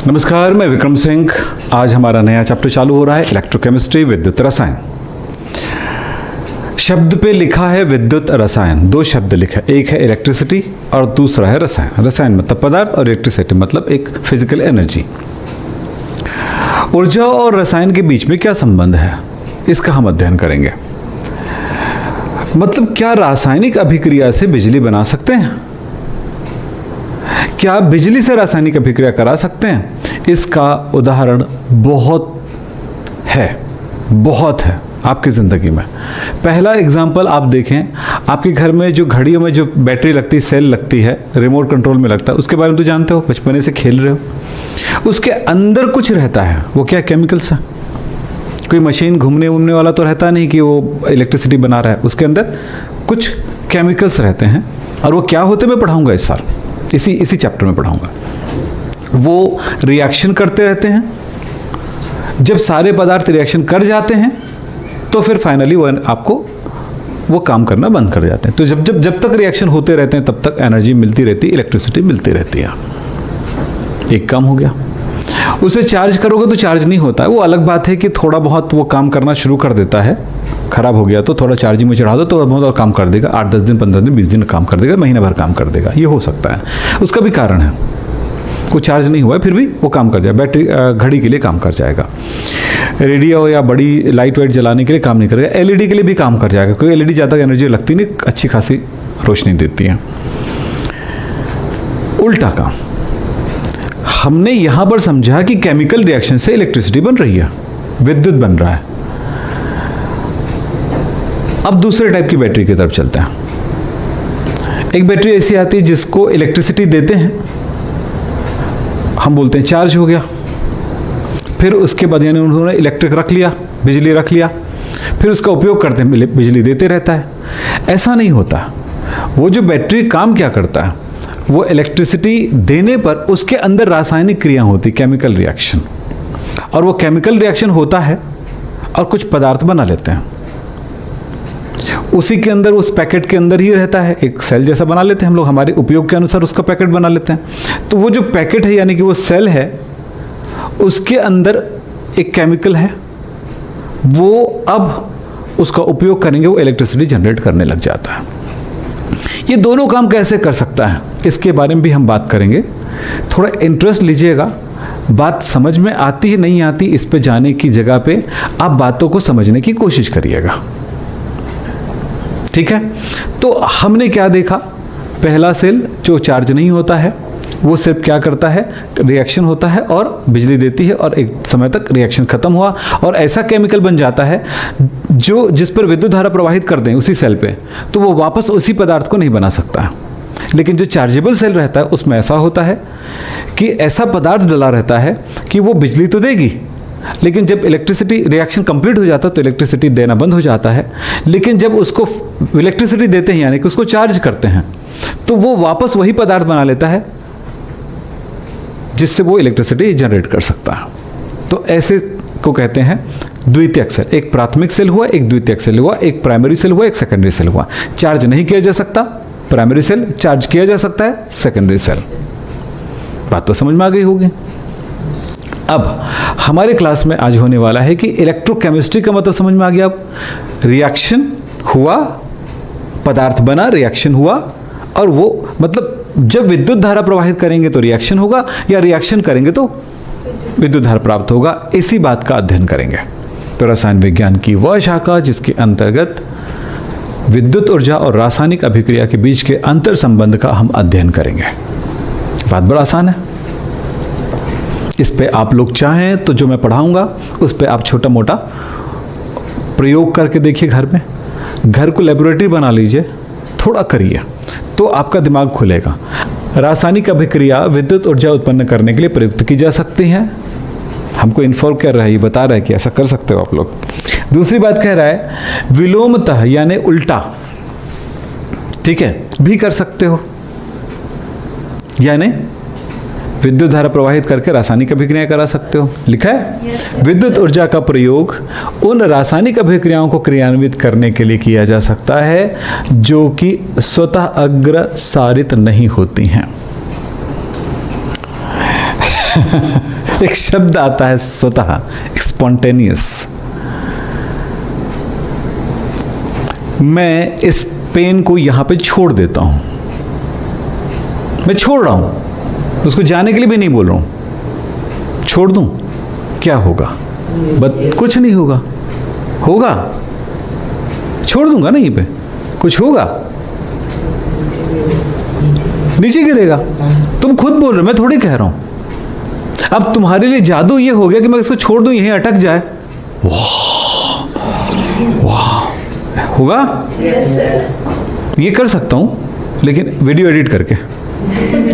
नमस्कार, मैं विक्रम सिंह। आज हमारा नया चैप्टर चालू हो रहा है, इलेक्ट्रोकेमिस्ट्री, विद्युत रसायन। शब्द पे लिखा है विद्युत रसायन, दो शब्द लिखा है, एक है इलेक्ट्रिसिटी और दूसरा है रसायन। रसायन मतलब पदार्थ और इलेक्ट्रिसिटी मतलब एक फिजिकल एनर्जी। ऊर्जा और रसायन के बीच में क्या संबंध है, इसका हम अध्ययन करेंगे। मतलब क्या रासायनिक अभिक्रिया से बिजली बना सकते हैं? क्या बिजली से रासायनिक अभिक्रिया करा सकते हैं? इसका उदाहरण बहुत है आपकी ज़िंदगी में। पहला एग्जाम्पल आप देखें, आपके घर में जो घड़ियों में जो बैटरी लगती है, सेल लगती है, रिमोट कंट्रोल में लगता है, उसके बारे में तो जानते हो, बचपने से खेल रहे हो। उसके अंदर कुछ रहता है, वो क्या केमिकल्स है। कोई मशीन घूमने वाला तो रहता नहीं कि वो इलेक्ट्रिसिटी बना रहा है, उसके अंदर कुछ केमिकल्स रहते हैं। और वो क्या होते मैं पढ़ाऊँगा इस साल, इसी चैप्टर में पढ़ाऊँगा। वो रिएक्शन करते रहते हैं। जब सारे पदार्थ रिएक्शन कर जाते हैं तो फिर फाइनली वो आपको वो काम करना बंद कर जाते हैं। तो जब तक रिएक्शन होते रहते हैं तब तक एनर्जी मिलती रहती है, इलेक्ट्रिसिटी मिलती रहती है। एक काम हो गया। उसे चार्ज करोगे तो चार्ज नहीं होता है। वो अलग बात है कि थोड़ा बहुत वो काम करना शुरू कर देता है। खराब हो गया तो थोड़ा चार्जिंग में चढ़ा दो तो बहुत और काम कर देगा। 8-10 दिन, 15 दिन, 20 दिन काम कर देगा, महीना भर काम कर देगा। ये हो सकता है। उसका भी कारण है, वो चार्ज नहीं हुआ है फिर भी वो काम कर जाएगा। बैटरी घड़ी के लिए काम कर जाएगा, रेडियो या बड़ी लाइट वाइट जलाने के लिए काम नहीं करेगा। एलईडी के लिए भी काम कर जाएगा, क्योंकि एलईडी ज़्यादा एनर्जी लगती नहीं, अच्छी खासी रोशनी देती है। उल्टा काम हमने यहाँ पर समझा कि केमिकल रिएक्शन से इलेक्ट्रिसिटी बन रही है, विद्युत बन रहा है। अब दूसरे टाइप की बैटरी की तरफ चलते हैं। एक बैटरी ऐसी आती है जिसको इलेक्ट्रिसिटी देते हैं, हम बोलते हैं चार्ज हो गया। फिर उसके बाद यानी उन्होंने इलेक्ट्रिक रख लिया, बिजली रख लिया, फिर उसका उपयोग करते हैं, बिजली देते रहता है। ऐसा नहीं होता। वो जो बैटरी काम क्या करता है, वो इलेक्ट्रिसिटी देने पर उसके अंदर रासायनिक क्रिया होती, केमिकल रिएक्शन। और वो केमिकल रिएक्शन होता है और कुछ पदार्थ बना लेते हैं। उसी के अंदर, उस पैकेट के अंदर ही रहता है, एक सेल जैसा बना लेते हैं हम लोग, हमारे उपयोग के अनुसार उसका पैकेट बना लेते हैं। तो वो जो पैकेट है यानी कि वो सेल है, उसके अंदर एक केमिकल है, वो अब उसका उपयोग करेंगे, वो इलेक्ट्रिसिटी जनरेट करने लग जाता है। ये दोनों काम कैसे कर सकता है, इसके बारे में भी हम बात करेंगे। थोड़ा इंटरेस्ट लीजिएगा। बात समझ में आती है नहीं आती, इस पे जाने की जगह पे आप बातों को समझने की कोशिश करिएगा, ठीक है। तो हमने क्या देखा, पहला सेल जो चार्ज नहीं होता है, वो सिर्फ क्या करता है, रिएक्शन होता है और बिजली देती है, और एक समय तक रिएक्शन खत्म हुआ और ऐसा केमिकल बन जाता है जो जिस पर विद्युत धारा प्रवाहित कर दें उसी सेल पे, तो वो वापस उसी पदार्थ को नहीं बना सकता है। लेकिन जो चार्जेबल सेल रहता है उसमें ऐसा होता है कि ऐसा पदार्थ डला रहता है कि वो बिजली तो देगी, लेकिन जब इलेक्ट्रिसिटी रिएक्शन कंप्लीट हो जाता है तो इलेक्ट्रिसिटी देना बंद हो जाता है। लेकिन जब उसको इलेक्ट्रिसिटी देते हैं यानी कि उसको चार्ज करते हैं, तो वो वापस वही पदार्थ बना लेता है जिससे वो इलेक्ट्रिसिटी जनरेट कर सकता है। तो ऐसे को कहते हैं द्वितीयक सेल। एक प्राथमिक सेल हुआ, एक द्वितीयक सेल हुआ, एक प्राइमरी सेल हुआ, एक सेकेंडरी सेल हुआ। चार्ज नहीं किया जा सकता प्राइमरी सेल, चार्ज किया जा सकता है सेकेंडरी सेल। बात तो समझ में आ गई होगी। अब हमारे क्लास में आज होने वाला है कि इलेक्ट्रोकेमिस्ट्री का मतलब समझ में आ गया। अब रिएक्शन हुआ, पदार्थ बना, रिएक्शन हुआ, और वो मतलब जब विद्युत धारा प्रवाहित करेंगे तो रिएक्शन होगा, या रिएक्शन करेंगे तो विद्युत धारा प्राप्त होगा। इसी बात का अध्ययन करेंगे। तो रसायन विज्ञान की वह शाखा जिसके अंतर्गत विद्युत ऊर्जा और रासायनिक अभिक्रिया के बीच के अंतर संबंध का हम अध्ययन करेंगे। बात बड़ा आसान है। इस पे आप लोग चाहें तो जो मैं पढ़ाऊंगा उस पे आप छोटा मोटा प्रयोग करके देखिए। घर को लेबोरेटरी बना लीजिए, थोड़ा करिए तो आपका दिमाग खुलेगा। रासायनिक अभिक्रिया विद्युत ऊर्जा उत्पन्न करने के लिए प्रयुक्त की जा सकती हैं। हमको इन्फॉर्म कर रहा है, ये बता रहा है कि ऐसा कर सकते हो आप लोग। दूसरी बात कह रहा है विलोमतः यानी उल्टा, ठीक है, भी कर सकते हो। यानी विद्युत धारा प्रवाहित करके रासायनिक अभिक्रिया करा सकते हो। लिखा है विद्युत ऊर्जा का प्रयोग उन रासायनिक अभिक्रियाओं को क्रियान्वित करने के लिए किया जा सकता है जो कि स्वतः अग्रसारित नहीं होती हैं। एक शब्द आता है स्वतः, स्पॉन्टेनियस। मैं इस पेन को यहां पे छोड़ देता हूं, मैं छोड़ रहा हूं, उसको जाने के लिए भी नहीं बोल रहा हूं, छोड़ दूं, क्या होगा? कुछ नहीं होगा। होगा? छोड़ दूंगा ना, यहीं पे कुछ होगा? नीचे गिरेगा। तुम खुद बोल रहे हो, मैं थोड़ी कह रहा हूं। अब तुम्हारे लिए जादू ये हो गया कि मैं इसको छोड़ दूं, यहीं अटक जाए। वाह वाह, होगा? ये कर सकता हूं, लेकिन वीडियो एडिट करके।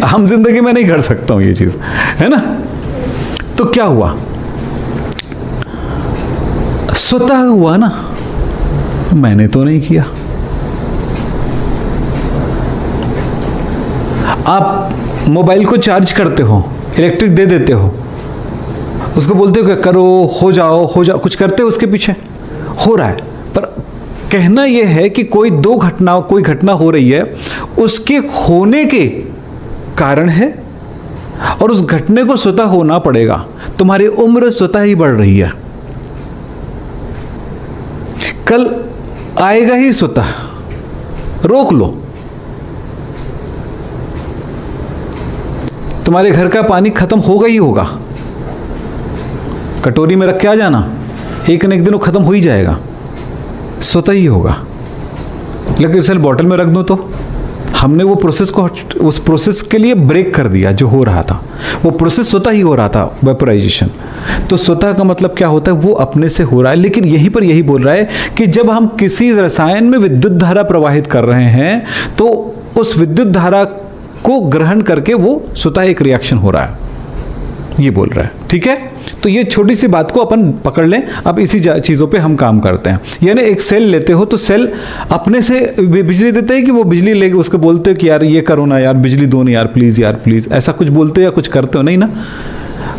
आम जिंदगी में नहीं कर सकता हूं ये चीज, है ना? तो क्या हुआ? स्वतः हुआ ना, मैंने तो नहीं किया। आप मोबाइल को चार्ज करते हो, इलेक्ट्रिक दे देते हो, उसको बोलते हो कि करो, हो जाओ हो जाओ, कुछ करते हो उसके पीछे, हो रहा है। पर कहना यह है कि कोई घटना हो रही है, उसके होने के कारण है, और उस घटने को स्वतः होना पड़ेगा। तुम्हारी उम्र स्वतः ही बढ़ रही है, कल आएगा ही स्वतः, रोक लो। तुम्हारे घर का पानी खत्म होगा ही होगा, कटोरी में रख के आ जाना, एक न एक दिन वो खत्म हो ही जाएगा, स्वतः ही होगा। लेकिन चल बॉटल में रख दो, तो हमने वो प्रोसेस को, उस प्रोसेस के लिए ब्रेक कर दिया। जो हो रहा था वो प्रोसेस स्वतः ही हो रहा था, वेपोराइजेशन। तो स्वतः का मतलब क्या होता है? वो अपने से हो रहा है। लेकिन यहीं पर यही बोल रहा है कि जब हम किसी रसायन में विद्युत धारा प्रवाहित कर रहे हैं, तो उस विद्युत धारा को ग्रहण करके वो स्वतः एक रिएक्शन हो रहा है, ये बोल रहा है। ठीक है, तो ये छोटी सी बात को अपन पकड़ लें। अब इसी चीज़ों पे हम काम करते हैं। यानी एक सेल लेते हो, तो सेल अपने से बिजली देते हैं कि वो बिजली लेके उसको बोलते हो कि यार ये करो ना यार, बिजली दो ना यार प्लीज़, ऐसा कुछ बोलते हो या कुछ करते हो? नहीं ना,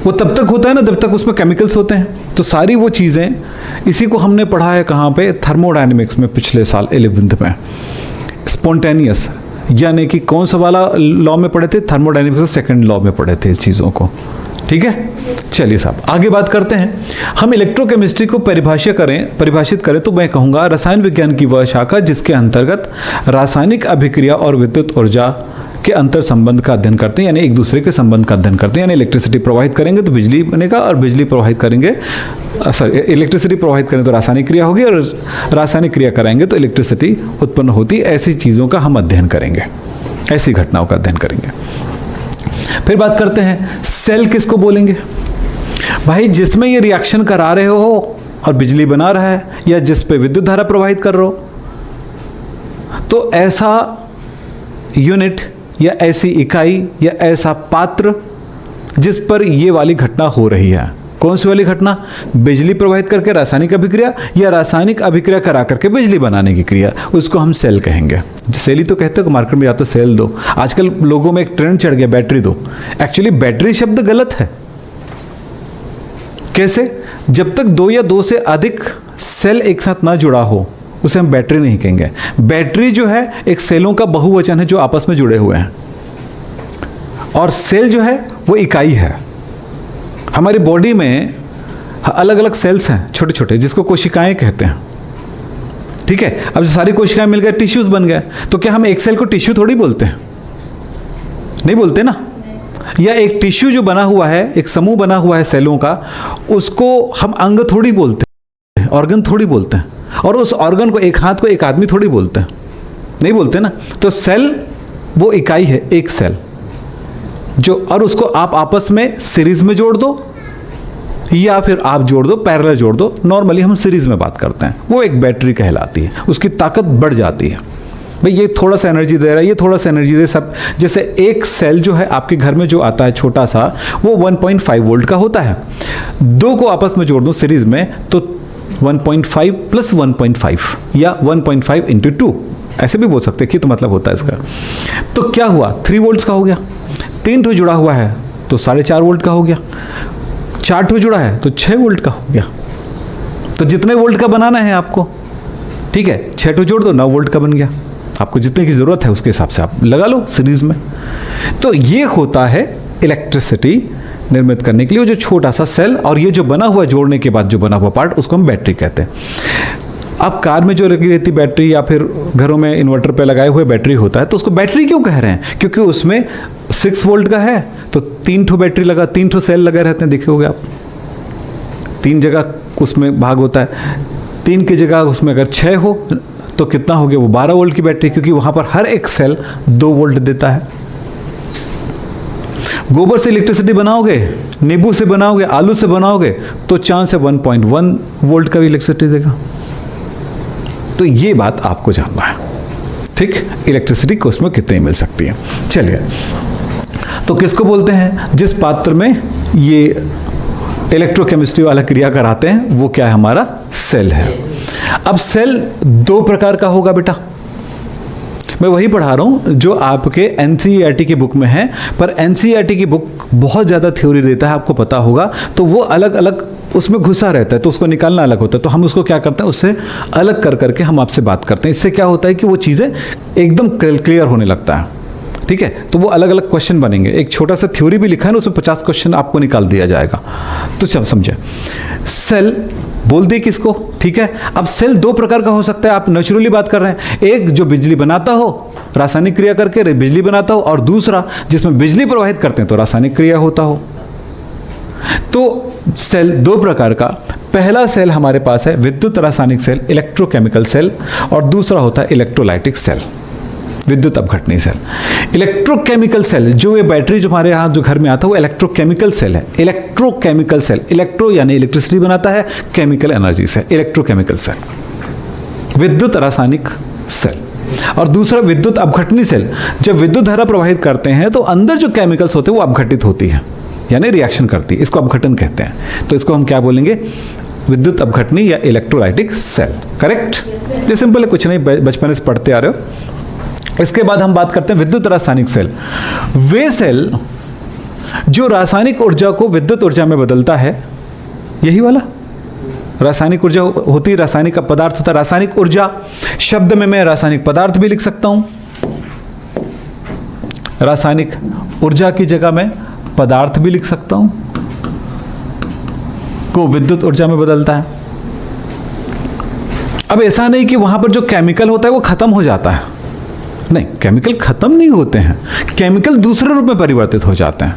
वो तब तक होता है ना जब तक उसमें केमिकल्स होते हैं। तो सारी वो चीज़ें, इसी को हमने पढ़ा है कहाँ पे? थर्मोडायनेमिक्स में, पिछले साल 11th में। स्पॉन्टेनियस यानी कि कौन सा वाला लॉ में पढ़े थे? थर्मोडायनेमिक्स का सेकंड लॉ में पढ़े थे इस चीज़ों को। ठीक है, चलिए साहब आगे बात करते हैं। हम इलेक्ट्रोकेमिस्ट्री को परिभाषित करें तो मैं कहूँगा रसायन विज्ञान की वह शाखा जिसके अंतर्गत रासायनिक अभिक्रिया और विद्युत ऊर्जा के अंतर संबंध का अध्ययन करते हैं, यानी एक दूसरे के संबंध का अध्ययन करते हैं। यानी इलेक्ट्रिसिटी प्रवाहित करेंगे तो बिजली बनेगा, और बिजली प्रवाहित करेंगे, इलेक्ट्रिसिटी प्रवाहित करें तो रासायनिक क्रिया होगी, और रासायनिक क्रिया कराएंगे तो इलेक्ट्रिसिटी उत्पन्न होती। ऐसी चीज़ों का हम अध्ययन करेंगे, ऐसी घटनाओं का अध्ययन करेंगे। फिर बात करते हैं सेल किसको बोलेंगे? भाई जिसमें ये रिएक्शन करा रहे हो और बिजली बना रहा है, या जिस पे विद्युत धारा प्रवाहित कर रहे हो, तो ऐसा यूनिट या ऐसी इकाई या ऐसा पात्र जिस पर ये वाली घटना हो रही है। कौन सी वाली घटना? बिजली प्रवाहित करके रासायनिक अभिक्रिया, या रासायनिक अभिक्रिया करा करके बिजली बनाने की क्रिया, उसको हम सेल कहेंगे। सेल ही तो कहते हो, मार्केट में जाते सेल दो। आजकल लोगों में एक ट्रेंड चढ़ गया बैटरी दो। एक्चुअली बैटरी शब्द गलत है। कैसे? जब तक दो या दो से अधिक सेल एक साथ ना जुड़ा हो उसे हम बैटरी नहीं कहेंगे। बैटरी जो है एक सेलों का बहुवचन है जो आपस में जुड़े हुए हैं, और सेल जो है वो इकाई है। हमारी बॉडी में अलग अलग सेल्स हैं छोटे छोटे, जिसको कोशिकाएं कहते हैं। ठीक है, अब सारी कोशिकाएं मिल गए, टिश्यूज बन गए, तो क्या हम एक सेल को टिश्यू थोड़ी बोलते हैं? नहीं बोलते ना। या एक टिश्यू जो बना हुआ है, एक समूह बना हुआ है सेलों का, उसको हम अंग थोड़ी बोलते हैं, ऑर्गन थोड़ी बोलते हैं। और उस ऑर्गन को, एक हाथ को एक आदमी थोड़ी बोलते हैं, नहीं बोलते ना। तो सेल वो इकाई है, एक सेल जो, और उसको आप आपस में सीरीज में जोड़ दो, या फिर आप जोड़ दो, पैरेलल जोड़ दो। नॉर्मली हम सीरीज में बात करते हैं, वो एक बैटरी कहलाती है। उसकी ताकत बढ़ जाती है। भाई ये थोड़ा सा एनर्जी दे रहा है, ये थोड़ा सा एनर्जी दे, सब। जैसे एक सेल जो है आपके घर में जो आता है छोटा सा, वो 1.5 वोल्ट का होता है। दो को आपस में जोड़ दो सीरीज में, तो 1.5 + 1.5 या 1.5 × 2, ऐसे भी बोल सकते हैं कि तो मतलब होता है इसका। तो क्या हुआ? 3 वोल्ट का हो गया। 3 ठो जुड़ा हुआ है तो 4.5 वोल्ट का हो गया। 4 ठो जुड़ा है तो 6 वोल्ट का हो गया। तो जितने वोल्ट का बनाना है आपको, ठीक है, 6 ठो जोड़ दो, 9 वोल्ट का बन गया। आपको जितने की ज़रूरत है उसके हिसाब से आप लगा लो सीरीज में। तो ये होता है इलेक्ट्रिसिटी निर्मित करने के लिए वो जो छोटा सा सेल और ये जो बना हुआ जोड़ने के बाद जो बना हुआ पार्ट उसको हम बैटरी कहते हैं। अब कार में जो लगी रहती बैटरी या फिर घरों में इन्वर्टर पे लगाए हुए बैटरी होता है तो उसको बैटरी क्यों कह रहे हैं? क्योंकि उसमें 6 वोल्ट का है तो 3 ठो बैटरी लगा, 3 ठो सेल लगे रहते हैं, देखे होगे आप, 3 जगह उसमें भाग होता है, 3 की जगह उसमें अगर 6 हो तो कितना हो गया? वो 12 वोल्ट की बैटरी, क्योंकि वहां पर हर एक सेल 2 वोल्ट देता है। गोबर से इलेक्ट्रिसिटी बनाओगे, नींबू से बनाओगे, आलू से बनाओगे तो चांस है 1.1 वोल्ट का भी इलेक्ट्रिसिटी देगा। तो ये बात आपको जानना है, ठीक, इलेक्ट्रिसिटी को उसमें कितनी मिल सकती है। चलिए, तो किसको बोलते हैं? जिस पात्र में ये इलेक्ट्रोकेमिस्ट्री वाला क्रिया कराते हैं वो क्या है? हमारा सेल है। अब सेल 2 प्रकार का होगा बेटा, मैं वही पढ़ा रहा हूँ जो आपके एनसीईआरटी की बुक में है, पर एनसीईआरटी की बुक बहुत ज़्यादा थ्योरी देता है, आपको पता होगा, तो वो अलग अलग उसमें घुसा रहता है तो उसको निकालना अलग होता है। तो हम उसको क्या करते हैं, उससे अलग कर करके हम आपसे बात करते हैं। इससे क्या होता है कि वो चीज़ें एकदम क्लियर होने लगता है, ठीक है। तो वो अलग अलग क्वेश्चन बनेंगे, एक छोटा सा थ्योरी भी लिखा है ना, उसमें 50 क्वेश्चन आपको निकाल दिया जाएगा। तो चल समझे, सेल बोल दिए किसको, ठीक है। अब सेल 2 प्रकार का हो सकता है, आप नेचुरली बात कर रहे हैं, एक जो बिजली बनाता हो, रासायनिक क्रिया करके बिजली बनाता हो, और दूसरा जिसमें बिजली प्रवाहित करते हैं तो रासायनिक क्रिया होता हो। तो सेल 2 प्रकार का, पहला सेल हमारे पास है विद्युत रासायनिक सेल, इलेक्ट्रोकेमिकल सेल, और दूसरा होता है इलेक्ट्रोलाइटिक सेल, विद्युत अपघटनी सेल। इलेक्ट्रोकेमिकल सेल, जो ये बैटरी जो हमारे यहाँ जो घर में आता है वो इलेक्ट्रोकेमिकल सेल है। इलेक्ट्रोकेमिकल सेल, इलेक्ट्रो यानी इलेक्ट्रिसिटी बनाता है, केमिकल एनर्जी से, इलेक्ट्रोकेमिकल सेल, विद्युत रासायनिक सेल। और दूसरा विद्युत अपघटनी सेल, जब विद्युत धारा प्रवाहित करते हैं तो अंदर जो केमिकल्स होते हैं वो अपघटित होती है, यानी रिएक्शन करती है, इसको अपघटन कहते हैं। तो इसको हम क्या बोलेंगे? विद्युत अपघटनी या इलेक्ट्रोलाइटिक सेल, करेक्ट। ये सिंपल है, कुछ नहीं, बचपन से पढ़ते आ रहे हो। इसके बाद हम बात करते हैं विद्युत रासायनिक सेल। वे सेल जो रासायनिक ऊर्जा को विद्युत ऊर्जा में बदलता है, यही वाला रासायनिक ऊर्जा होती है, रासायनिक का पदार्थ होता है रासायनिक ऊर्जा। शब्द में मैं रासायनिक पदार्थ भी लिख सकता हूं, रासायनिक ऊर्जा की जगह मैं पदार्थ भी लिख सकता हूं, को विद्युत ऊर्जा में बदलता है। अब ऐसा नहीं कि वहां पर जो केमिकल होता है वो खत्म हो जाता है, नहीं, केमिकल खत्म नहीं होते हैं, केमिकल दूसरे रूप में परिवर्तित हो जाते हैं।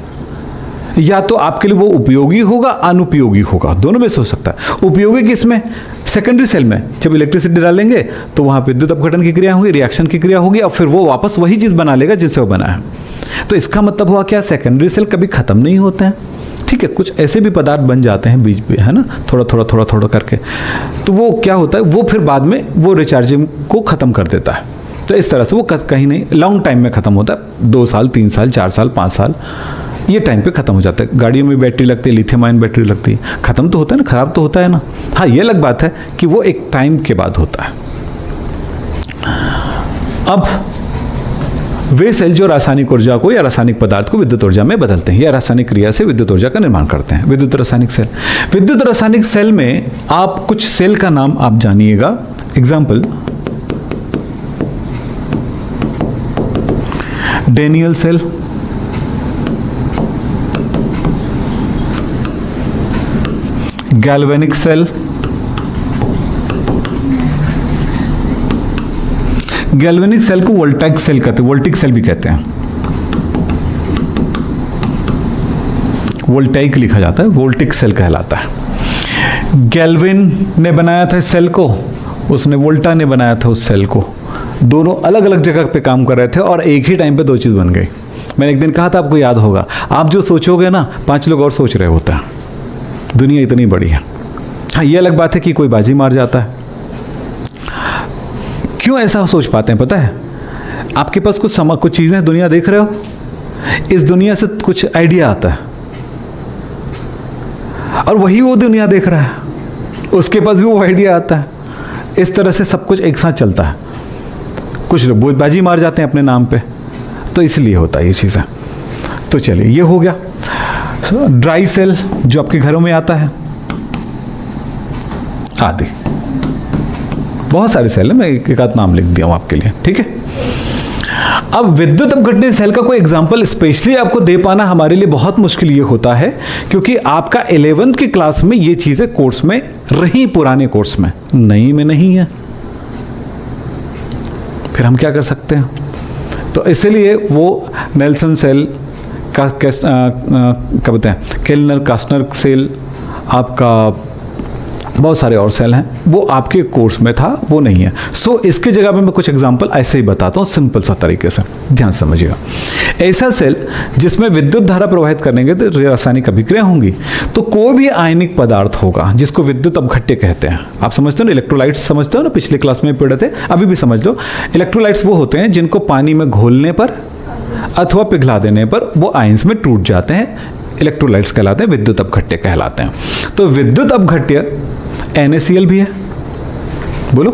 या तो आपके लिए वो उपयोगी होगा, अनुपयोगी होगा, दोनों में से हो सकता है। उपयोगी किसमें? सेकेंडरी सेल में, जब इलेक्ट्रिसिटी डालेंगे तो वहां विद्युत अपघटन की क्रिया होगी, रिएक्शन की क्रिया होगी, और फिर वो वापस वही चीज बना लेगा जिससे वो बना है। तो इसका मतलब हुआ क्या? सेकेंडरी सेल कभी खत्म नहीं होते हैं, ठीक है। कुछ ऐसे भी पदार्थ बन जाते हैं बीच में, है ना, थोड़ा थोड़ा थोड़ा थोड़ा करके, तो वो क्या होता है, वो फिर बाद में वो रिचार्जिंग को खत्म कर देता है। तो इस तरह से वो कहीं नहीं, लॉन्ग टाइम में खत्म होता है, 2 साल 3 साल 4 साल 5 साल, ये टाइम पे खत्म हो जाता है। गाड़ियों में बैटरी लगती है, लिथियम आयन बैटरी लगती है, खत्म तो होता है ना, खराब तो होता है ना। हाँ, ये अलग बात है कि वो एक टाइम के बाद होता है। अब वे सेल जो रासायनिक ऊर्जा को या रासायनिक पदार्थ को विद्युत ऊर्जा में बदलते हैं या रासायनिक क्रिया से विद्युत ऊर्जा का निर्माण करते हैं, विद्युत रासायनिक सेल। विद्युत रासायनिक सेल में आप कुछ सेल का नाम आप जानिएगा। Example, Daniell cell, galvanic cell, galvanic cell को वोल्टाइक सेल कहते हैं, वोल्टिक सेल भी कहते हैं, वोल्टाइक लिखा जाता है, वोल्टिक सेल कहलाता है। गैल्विन ने बनाया था इस सेल को, उसने वोल्टा ने बनाया था उस सेल को, दोनों अलग अलग जगह पे काम कर रहे थे और एक ही टाइम पे 2 चीज बन गई। मैंने एक दिन कहा था, आपको याद होगा, आप जो सोचोगे ना 5 लोग और सोच रहे होते हैं, दुनिया इतनी बड़ी है। हाँ, ये अलग बात है कि कोई बाजी मार जाता है। क्यों ऐसा सोच पाते हैं पता है? आपके पास कुछ चीजें दुनिया देख रहे हो, इस दुनिया से कुछ आइडिया आता है और वही वो दुनिया देख रहा है, उसके पास भी वो आइडिया आता है। इस तरह से सब कुछ एक साथ चलता है। कुछ लोग बाजी मार जाते हैं अपने नाम पे, तो इसलिए होता है ये चीज़ें। तो चलिए, ये हो गया ड्राई सेल जो आपके घरों में आता है, आदि बहुत सारे सेल है, मैं एक आध नाम लिख दिया हूं आपके लिए, ठीक है। अब विद्युत अपघटनीय सेल का कोई एग्जांपल स्पेशली आपको दे पाना हमारे लिए बहुत मुश्किल ये होता है, क्योंकि आपका 11th की क्लास में ये चीजें कोर्स में रही, पुराने कोर्स में, नई में नहीं है। फिर हम क्या कर सकते हैं? तो इसलिए वो नेल्सन सेल का क्या बोलते हैं, केल्नर कास्टनर सेल, आपका बहुत सारे और सेल हैं, वो आपके कोर्स में था, वो नहीं है। सो इसकी जगह पे मैं कुछ एग्जांपल ऐसे ही बताता हूँ सिंपल सा तरीके से, ध्यान से समझिएगा। ऐसा सेल जिसमें विद्युत धारा प्रवाहित करने के तो रासायनिक अभिक्रिया होंगी, तो कोई भी आयनिक पदार्थ होगा जिसको विद्युत अपघट्य कहते हैं। आप समझते हो ना, इलेक्ट्रोलाइट्स समझते हो ना, पिछले क्लास में पढ़े थे, अभी भी समझ लो। इलेक्ट्रोलाइट्स वो होते हैं जिनको पानी में घोलने पर अथवा पिघला देने पर वो आयंस में टूट जाते हैं, इलेक्ट्रोलाइट्स कहलाते हैं, विद्युत अपघट्य कहलाते हैं। तो विद्युत अपघट्य NaCl भी है। बोलो,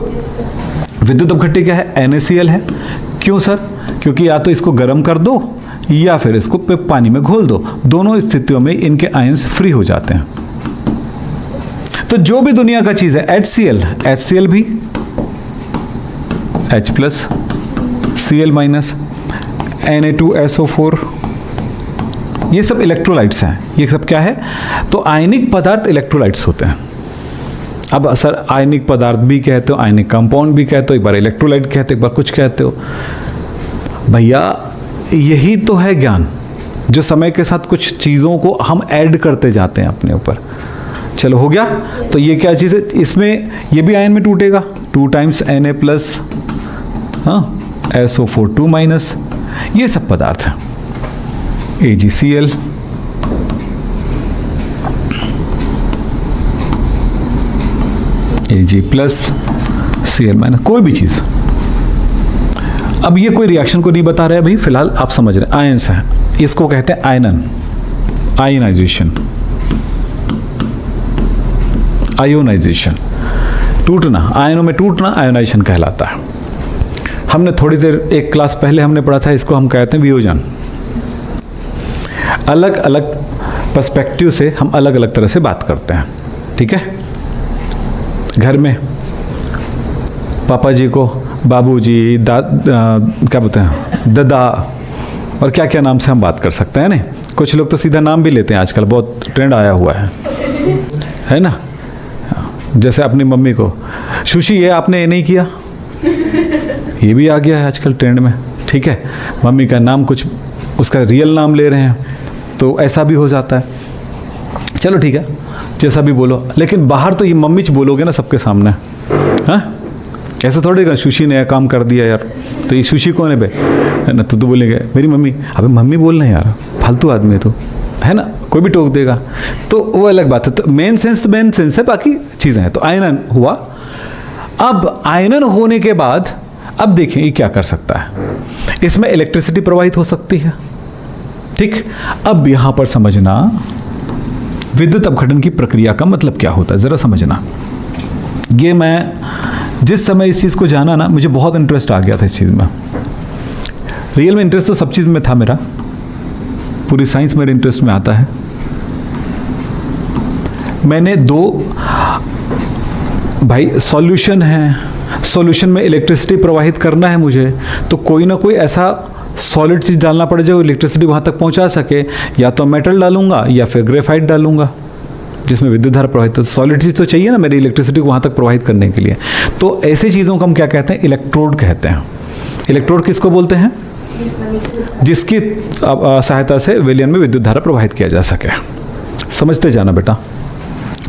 विद्युत अपघट्य क्या है? NaCl है। क्यों सर? क्योंकि या तो इसको गर्म कर दो या फिर इसको पानी में घोल दो, दोनों स्थितियों में इनके आयंस फ्री हो जाते हैं। तो जो भी दुनिया का चीज है, HCl भी, H+, Cl-, Na2SO4, ये सब इलेक्ट्रोलाइट्स हैं। ये सब क्या है? तो आयनिक पदार्थ इलेक्ट्रोलाइट्स होते हैं। अब सर आयनिक पदार्थ भी कहते हो, आयनिक कंपाउंड भी कहते हो, एक बार इलेक्ट्रोलाइट कहते हो, एक बार कुछ कहते हो। भैया यही तो है ज्ञान, जो समय के साथ कुछ चीज़ों को हम ऐड करते जाते हैं अपने ऊपर। चलो हो गया। तो ये क्या चीज़ है? इसमें ये भी आयन में टूटेगा, 2 टाइम्स Na+, हाँ, SO4 2-, ये सब पदार्थ हैं। AgCl, Ag+, Cl-, कोई भी चीज। अब ये कोई रिएक्शन को नहीं बता रहे अभी, फिलहाल आप समझ रहे हैं, आयंस है, इसको कहते हैं आयनन, आयनाइजेशन, आयोनाइजेशन, टूटना, आयनों में टूटना आयोनाइजेशन कहलाता है। हमने थोड़ी देर एक क्लास पहले हमने पढ़ा था, इसको हम कहते हैं वियोजन। अलग अलग पर्सपेक्टिव से हम अलग अलग तरह से बात करते हैं, ठीक है। घर में पापा जी को बाबूजी, क्या बोलते हैं, दादा, और क्या क्या नाम से हम बात कर सकते हैं ना। कुछ लोग तो सीधा नाम भी लेते हैं आजकल, बहुत ट्रेंड आया हुआ है ना। जैसे अपनी मम्मी को सुशी, ये आपने ये नहीं किया, ये भी आ गया है आजकल ट्रेंड में, ठीक है। मम्मी का नाम कुछ उसका रियल नाम ले रहे हैं, तो ऐसा भी हो जाता है। चलो ठीक है, जैसा भी बोलो, लेकिन बाहर तो ये मम्मी च बोलोगे ना सबके सामने, हाँ। ऐसा थोड़ी का सुशी ने काम कर दिया यार, तो ये सुशी कौन है बे, है ना। तो बोलेंगे मेरी मम्मी, अबे मम्मी बोलना यार, फालतू आदमी है तो, है ना, कोई भी टोक देगा, तो वो अलग बात है। तो मेन सेंस है, बाकी चीज़ें हैं। तो आयनन हुआ। अब आयनन होने के बाद अब देखिए ये क्या कर सकता है, इसमें इलेक्ट्रिसिटी प्रवाहित हो सकती है, ठीक। अब यहां पर समझना विद्युत अपघटन की प्रक्रिया का मतलब क्या होता है, जरा समझना। ये मैं जिस समय इस चीज को जाना ना, मुझे बहुत इंटरेस्ट आ गया था इस चीज में। रियल में इंटरेस्ट तो सब चीज में था मेरा, पूरी साइंस मेरे इंटरेस्ट में आता है। मैंने दो भाई सॉल्यूशन है, सॉल्यूशन में इलेक्ट्रिसिटी प्रवाहित करना है मुझे, तो कोई ना कोई ऐसा सॉलिड चीज़ डालना पड़ जाए, इलेक्ट्रिसिटी वहाँ तक पहुँचा सके। या तो मेटल डालूंगा या फिर ग्रेफाइट डालूंगा जिसमें विद्युत धारा प्रवाहित हो। सॉलिड चीज़ तो चाहिए ना मेरी इलेक्ट्रिसिटी को वहाँ तक प्रवाहित करने के लिए। तो ऐसी चीज़ों को हम क्या कहते हैं, इलेक्ट्रोड कहते हैं। इलेक्ट्रोड किसको बोलते हैं, जिसकी सहायता से विलयन में विद्युत धारा प्रवाहित किया जा सके। समझते जाना बेटा।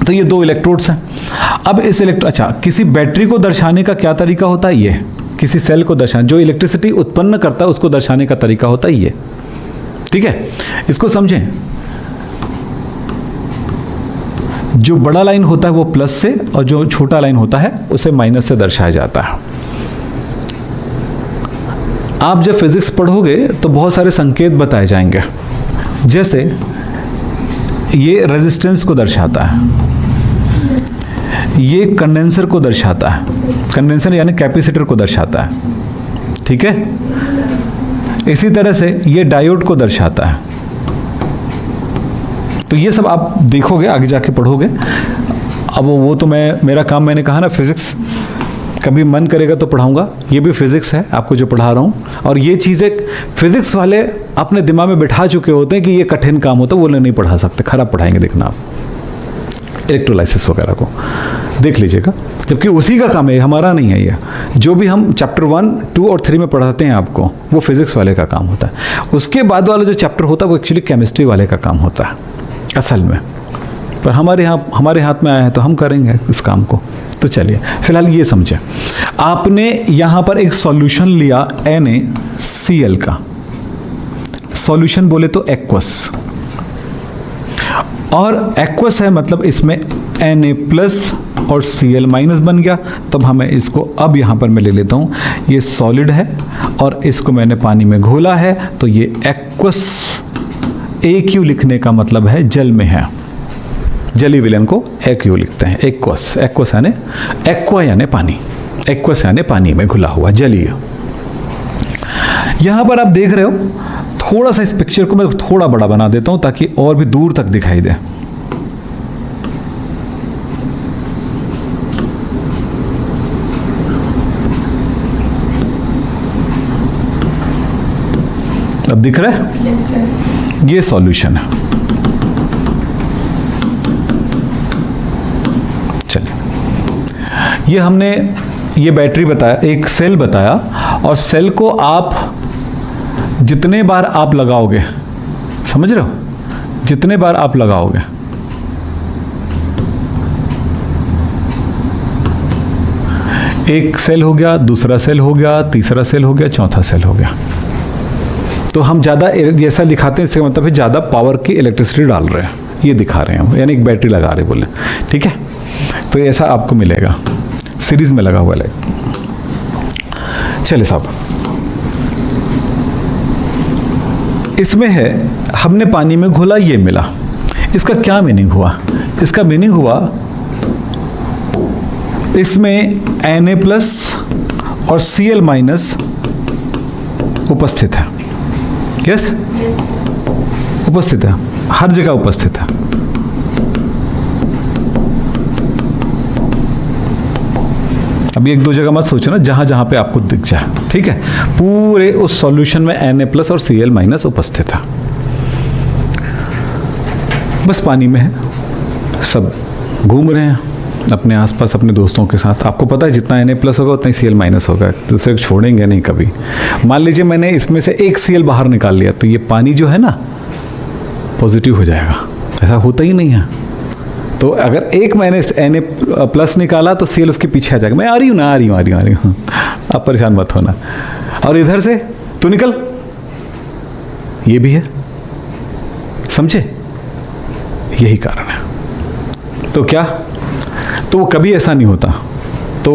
तो ये दो इलेक्ट्रोड्स हैं। अब इस अच्छा, किसी बैटरी को दर्शाने का क्या तरीका होता है, ये किसी सेल को दर्शाने, जो इलेक्ट्रिसिटी उत्पन्न करता है उसको दर्शाने का तरीका होता है ये, ठीक है। इसको समझें, जो बड़ा लाइन होता है वो प्लस से, और जो छोटा लाइन होता है उसे माइनस से दर्शाया जाता है। आप जब फिजिक्स पढ़ोगे तो बहुत सारे संकेत बताए जाएंगे, जैसे ये रेजिस्टेंस को दर्शाता है, ये कंडेंसर को दर्शाता है, कंडेंसर यानी कैपेसिटर को दर्शाता है, ठीक है। इसी तरह से ये डायोड को दर्शाता है। तो ये सब आप देखोगे, आगे जाके पढ़ोगे। अब वो तो मेरा काम, मैंने कहा ना फिजिक्स, कभी मन करेगा तो पढ़ाऊंगा। ये भी फिजिक्स है आपको जो पढ़ा रहा हूँ, और ये चीज़ें फिजिक्स वाले अपने दिमाग में बिठा चुके होते हैं कि ये कठिन काम होता है, वो नहीं पढ़ा सकते, खराब पढ़ाएंगे, देखना आप इलेक्ट्रोलाइसिस वगैरह को देख लीजिएगा, जबकि उसी का काम है, हमारा नहीं है। ये जो भी हम चैप्टर 1, 2 और 3 में पढ़ाते हैं आपको, वो फिजिक्स वाले का काम होता है। उसके बाद वाला जो चैप्टर होता है वो एक्चुअली केमिस्ट्री वाले का काम होता है असल में, पर हमारे हाथ में आया है तो हम करेंगे इस काम को। तो चलिए फिलहाल ये समझें, आपने यहाँ पर एक सॉल्यूशन लिया NaCl का, सॉल्यूशन बोले तो एक्वस, और एक्वस है मतलब इसमें Na+ और Cl- बन गया। तब हमें इसको अब यहाँ पर मैं ले लेता हूँ, ये सॉलिड है और इसको मैंने पानी में घोला है, तो ये एक्वस, AQ लिखने का मतलब है जल में है, जली विलयन को AQ लिखते हैं, एक्वस, एक्वस यानी एक्वा यानी पानी, एक्वस यानी पानी में घुला हुआ जलीय। यहाँ पर आप देख रहे हो, थोड़ा सा इस पिक्चर को मैं थोड़ा बड़ा बना देता हूँ ताकि और भी दूर तक दिखाई दे। अब दिख रहा है? ये सॉल्यूशन है। चलिए, ये हमने ये बैटरी बताया, एक सेल बताया, और सेल को आप जितने बार आप लगाओगे, समझ रहे हो, जितने बार आप लगाओगे, एक सेल हो गया, दूसरा सेल हो गया, तीसरा सेल हो गया, चौथा सेल हो गया, तो हम ज़्यादा जैसा दिखाते हैं इसका मतलब है ज़्यादा पावर की इलेक्ट्रिसिटी डाल रहे हैं, ये दिखा रहे हैं, यानी एक बैटरी लगा रहे बोले, ठीक है। तो ऐसा आपको मिलेगा, सीरीज में लगा हुआ है। चलिए साहब, इसमें है, हमने पानी में घोला, ये मिला, इसका क्या मीनिंग हुआ? इसका मीनिंग हुआ इसमें Na+ और Cl- उपस्थित है। यस, उपस्थित है, हर जगह उपस्थित है। अभी एक दो जगह मत सोचना, जहां जहां पे आपको दिख जाए, ठीक है। पूरे उस सॉल्यूशन में Na+ और Cl- उपस्थित है, बस पानी में है, सब घूम रहे हैं अपने आसपास अपने दोस्तों के साथ। आपको पता है जितना Na+ होगा उतना ही Cl- होगा, दूसरे छोड़ेंगे नहीं कभी। मान लीजिए मैंने इसमें से एक Cl बाहर निकाल लिया, तो ये पानी जो है ना पॉजिटिव हो जाएगा, ऐसा होता ही नहीं है। तो अगर एक मैंने Na+ निकाला तो Cl उसके पीछे आ जाएगा, मैं आ रही हूँ, आप परेशान मत होना। और इधर से तो निकल, ये भी है, समझे, यही कारण है। तो क्या, तो वो कभी ऐसा नहीं होता, तो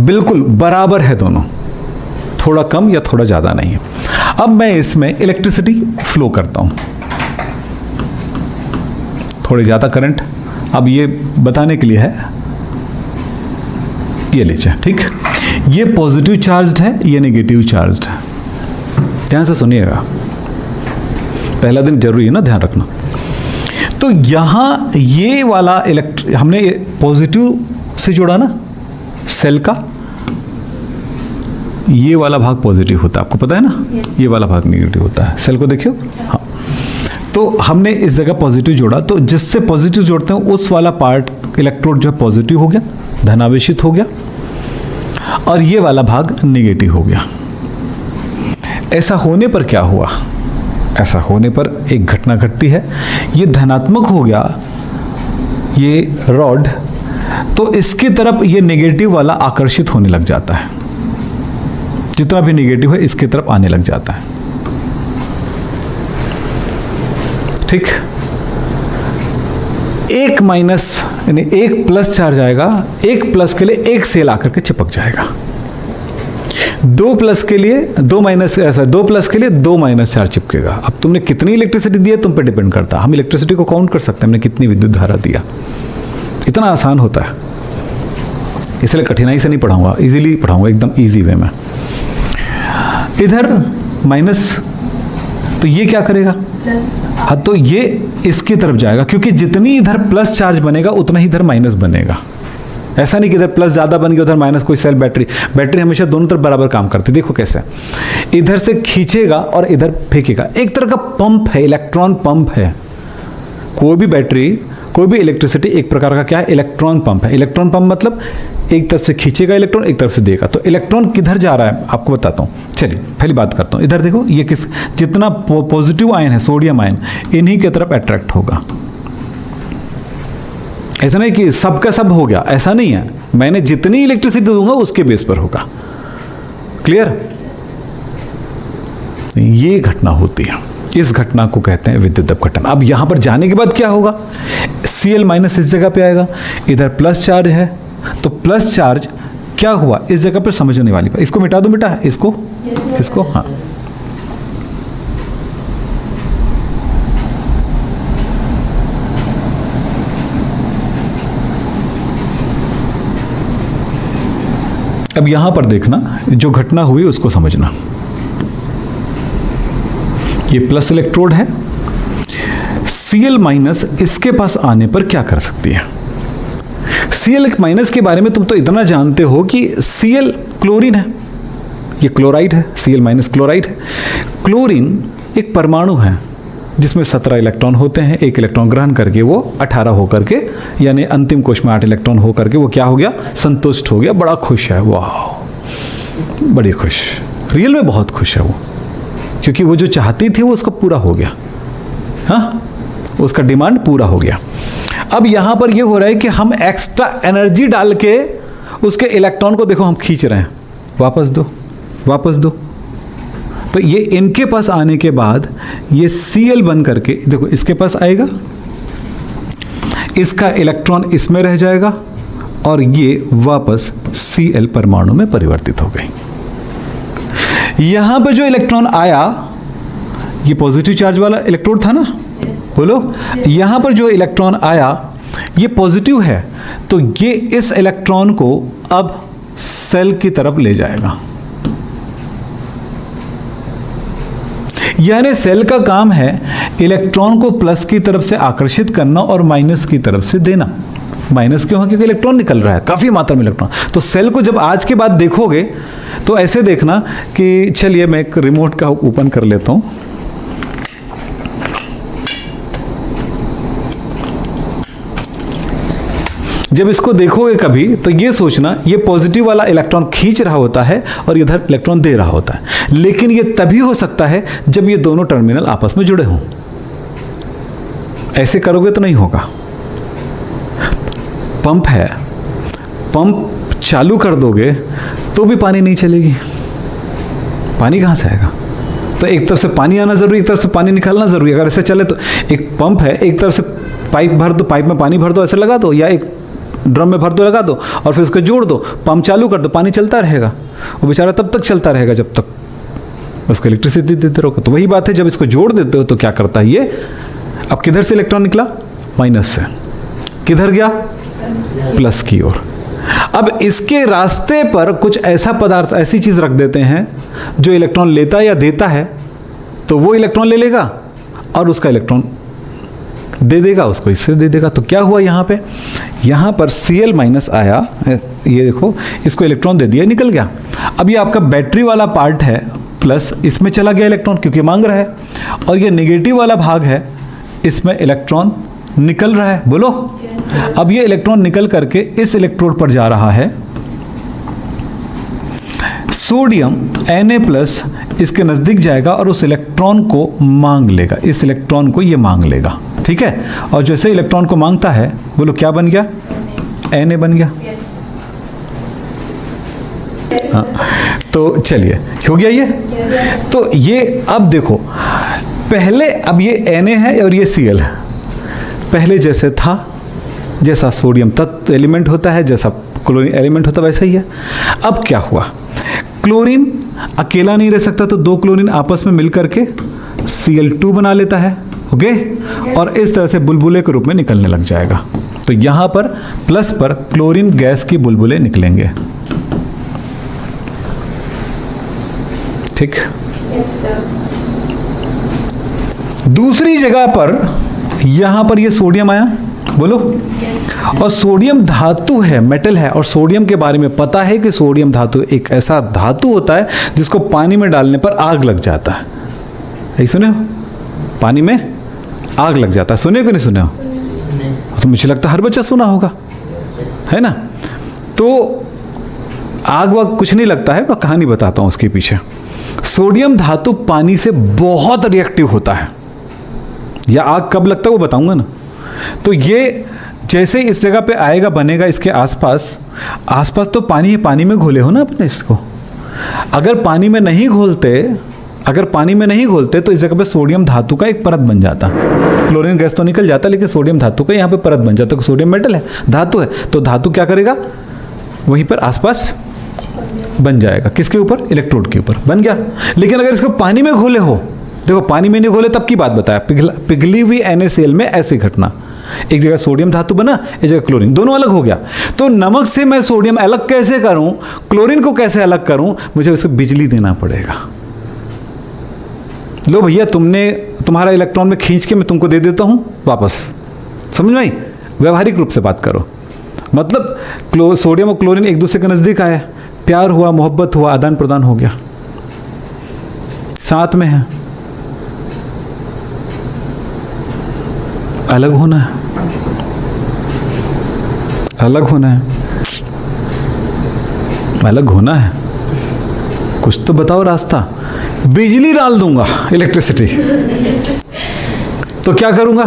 बिल्कुल बराबर है दोनों, थोड़ा कम या थोड़ा ज़्यादा नहीं है। अब मैं इसमें इलेक्ट्रिसिटी फ्लो करता हूँ, थोड़ी ज़्यादा करंट, अब ये बताने के लिए है, ये लीजिए, ठीक। ये पॉजिटिव चार्ज्ड है, ये नेगेटिव चार्ज्ड है, ध्यान से सुनिएगा, पहला दिन जरूरी है ना ध्यान रखना। तो यहाँ ये वाला हमने पॉजिटिव से जोड़ा ना सेल का, ये वाला भाग पॉजिटिव होता है, आपको पता है ना, ये वाला भाग नेगेटिव होता है, सेल को देखियो, हाँ। तो हमने इस जगह पॉजिटिव जोड़ा, तो जिससे पॉजिटिव जोड़ते हैं उस वाला पार्ट इलेक्ट्रोड जो है पॉजिटिव हो गया, धनावेशित हो गया, और ये वाला भाग नेगेटिव हो गया। ऐसा होने पर क्या हुआ? ऐसा होने पर एक घटना घटती है, ये धनात्मक हो गया ये रॉड, तो इसकी तरफ ये नेगेटिव वाला आकर्षित होने लग जाता है, जितना भी नेगेटिव है इसकी तरफ आने लग जाता है, ठीक। एक माइनस यानी एक प्लस चार्ज आएगा, एक प्लस के लिए एक सेल आकर के चिपक जाएगा, दो प्लस के लिए दो माइनस, ऐसा दो प्लस के लिए दो माइनस चार्ज चिपकेगा। अब तुमने कितनी इलेक्ट्रिसिटी दी है तुम पे डिपेंड करता है, हम इलेक्ट्रिसिटी को काउंट कर सकते हैं, हमने कितनी विद्युत धारा दिया, इतना आसान होता है, इसलिए कठिनाई से नहीं पढ़ाऊंगा, इजीली पढ़ाऊंगा, एकदम इजी वे में। इधर माइनस, तो ये क्या करेगा, हाँ, तो ये इसकी तरफ जाएगा, क्योंकि जितनी इधर प्लस चार्ज बनेगा उतना ही इधर माइनस बनेगा, ऐसा नहीं कि इधर प्लस ज़्यादा बन गया उधर माइनस, कोई सेल बैटरी हमेशा दोनों तरफ बराबर काम करती है। देखो कैसे, इधर से खींचेगा और इधर फेंकेगा, एक तरह का पंप है, इलेक्ट्रॉन पंप है। कोई भी बैटरी, कोई भी इलेक्ट्रिसिटी एक प्रकार का क्या है, इलेक्ट्रॉन पंप है। इलेक्ट्रॉन पंप मतलब एक तरफ से खींचेगा इलेक्ट्रॉन, एक तरफ से देगा। तो इलेक्ट्रॉन किधर जा रहा है आपको बताता हूँ। चलिए पहली बात करता हूँ, इधर देखो, ये जितना पॉजिटिव आयन है, सोडियम आयन, इन्हीं की तरफ अट्रैक्ट होगा। ऐसा नहीं कि सब का सब हो गया, ऐसा नहीं है। मैंने जितनी इलेक्ट्रिसिटी दूंगा उसके बेस पर होगा। क्लियर? ये घटना होती है, इस घटना को कहते हैं विद्युत अपघटन। अब यहां पर जाने के बाद क्या होगा, Cl माइनस इस जगह पे आएगा, इधर प्लस चार्ज है, तो प्लस चार्ज क्या हुआ इस जगह पर समझने वाली बात। इसको मिटा दो बेटा, इसको हाँ, अब यहां पर देखना, जो घटना हुई उसको समझना। ये प्लस इलेक्ट्रोड है, Cl माइनस इसके पास आने पर क्या कर सकती है। Cl माइनस के बारे में तुम तो इतना जानते हो कि Cl क्लोरीन है, ये क्लोराइड है, Cl माइनस क्लोराइड है। क्लोरीन एक परमाणु है जिसमें 17 इलेक्ट्रॉन होते हैं, एक इलेक्ट्रॉन ग्रहण करके वो 18 होकर के, यानी अंतिम कोश में 8 इलेक्ट्रॉन होकर के वो क्या हो गया, संतुष्ट हो गया, बड़ा खुश है, वाह बड़ी खुश, रियल में बहुत खुश है वो, क्योंकि वो जो चाहती थी वो उसका पूरा हो गया, हाँ उसका डिमांड पूरा हो गया। अब यहां पर ये हो रहा है कि हम एक्स्ट्रा एनर्जी डाल के उसके इलेक्ट्रॉन को देखो हम खींच रहे हैं, वापस दो वापस दो। तो ये इनके पास आने के बाद ये Cl बन करके देखो इसके पास आएगा, इसका इलेक्ट्रॉन इसमें रह जाएगा और ये वापस Cl परमाणु में परिवर्तित हो गई। यहां पर जो इलेक्ट्रॉन आया ये पॉजिटिव चार्ज वाला इलेक्ट्रोड था ना, बोलो, यहां पर जो इलेक्ट्रॉन आया ये पॉजिटिव है, तो ये इस इलेक्ट्रॉन को अब सेल की तरफ ले जाएगा। यानी सेल का काम है इलेक्ट्रॉन को प्लस की तरफ से आकर्षित करना और माइनस की तरफ से देना। माइनस क्यों है, क्योंकि इलेक्ट्रॉन निकल रहा है, काफी मात्रा में इलेक्ट्रॉन। तो सेल को जब आज के बाद देखोगे तो ऐसे देखना कि, चलिए मैं एक रिमोट का ओपन कर लेता हूं। जब इसको देखोगे कभी तो ये सोचना ये पॉजिटिव वाला इलेक्ट्रॉन खींच रहा होता है और इधर इलेक्ट्रॉन दे रहा होता है, लेकिन ये तभी हो सकता है जब ये दोनों टर्मिनल आपस में जुड़े हों। ऐसे करोगे तो नहीं होगा। पंप है, पंप चालू कर दोगे तो भी पानी नहीं चलेगी, पानी कहां से आएगा। तो एक तरफ से पानी आना जरूरी, एक तरफ से पानी निकालना जरूरी। अगर ऐसे चले तो एक पंप है, एक तरफ से पाइप भर दो, पाइप में पानी भर दो, ऐसे लगा दो, या एक ड्रम में भर दो, लगा दो और फिर उसको जोड़ दो, पंप चालू कर दो, पानी चलता रहेगा, वो बेचारा तब तक चलता रहेगा जब तक उसको इलेक्ट्रिसिटी देते रहोगे। तो वही बात है, जब इसको जोड़ देते हो तो क्या करता है ये, अब किधर से इलेक्ट्रॉन निकला, माइनस से, किधर गया, प्लस की ओर। अब इसके रास्ते पर कुछ ऐसा पदार्थ, ऐसी चीज रख देते हैं जो इलेक्ट्रॉन लेता या देता है, तो वो इलेक्ट्रॉन ले लेगा और उसका इलेक्ट्रॉन दे देगा, उसको इससे दे देगा। तो क्या हुआ यहाँ पे, यहाँ पर Cl माइनस आया, ये देखो इसको इलेक्ट्रॉन दे दिया, निकल गया। अब ये आपका बैटरी वाला पार्ट है, प्लस इसमें चला गया इलेक्ट्रॉन क्योंकि मांग रहा है, और ये नेगेटिव वाला भाग है, इसमें इलेक्ट्रॉन निकल रहा है, बोलो। अब ये इलेक्ट्रॉन निकल करके इस इलेक्ट्रोड पर जा रहा है, सोडियम Na+ इसके नजदीक जाएगा और उस इलेक्ट्रॉन को मांग लेगा, इस इलेक्ट्रॉन को ये मांग लेगा, ठीक है। और जैसे इलेक्ट्रॉन को मांगता है, बोलो क्या बन गया, Na बन गया। हाँ, तो चलिए हो गया ये। तो ये अब देखो, पहले अब ये Na है और ये Cl है, पहले जैसे था, जैसा सोडियम तत्व एलिमेंट होता है, जैसा क्लोरीन एलिमेंट होता है, वैसा ही है। अब क्या हुआ, क्लोरीन अकेला नहीं रह सकता, तो दो क्लोरीन आपस में मिलकर के Cl2 बना लेता है, ओके, और इस तरह से बुलबुले के रूप में निकलने लग जाएगा। तो यहां पर प्लस पर क्लोरीन गैस की बुलबुले निकलेंगे, ठीक। दूसरी जगह पर यहां पर ये सोडियम आया, बोलो। और सोडियम धातु है, मेटल है, और सोडियम के बारे में पता है कि सोडियम धातु एक ऐसा धातु होता है जिसको पानी में डालने पर आग लग जाता है। यही सुने हो? पानी में आग लग जाता है, सुने हो कि नहीं सुने हो? तो मुझे लगता है हर बच्चा सुना होगा, है ना। तो आग वाग कुछ नहीं लगता है, मैं कहानी बताता हूँ उसके पीछे। सोडियम धातु पानी से बहुत रिएक्टिव होता है, या आग कब लगता है वो बताऊंगा ना। तो ये जैसे इस जगह पे आएगा, बनेगा इसके आसपास, आसपास तो पानी है, पानी में घोले हो ना अपने इसको। अगर पानी में नहीं घोलते तो इस जगह पे सोडियम धातु का एक परत बन जाता। क्लोरीन गैस तो निकल जाता, लेकिन सोडियम धातु का यहाँ पे परत बन जाता। सोडियम मेटल है, धातु है, तो धातु क्या करेगा, वहीं पर आसपास बन जाएगा। किसके ऊपर? इलेक्ट्रोड के ऊपर बन गया। लेकिन अगर इसको पानी में घोले हो, देखो पानी में नहीं घोले तब की बात बताया, पिघली हुई NaCl में ऐसी घटना, एक जगह सोडियम धातु बना, एक जगह क्लोरीन, दोनों अलग हो गया। तो नमक से मैं सोडियम अलग कैसे करूं, क्लोरीन को कैसे अलग करूं, मुझे उसको बिजली देना पड़ेगा। लो भैया, तुम्हारा इलेक्ट्रॉन में खींच के मैं तुमको दे देता हूं वापस। समझ में आई? व्यवहारिक रूप से बात करो। मतलब सोडियम और क्लोरीन एक दूसरे के नजदीक आए, प्यार हुआ, मोहब्बत हुआ, आदान प्रदान हो गया, साथ में है। अलग होना है, अलग होना है, अलग होना है। कुछ तो बताओ रास्ता। बिजली डाल दूंगा, इलेक्ट्रिसिटी। तो क्या करूंगा,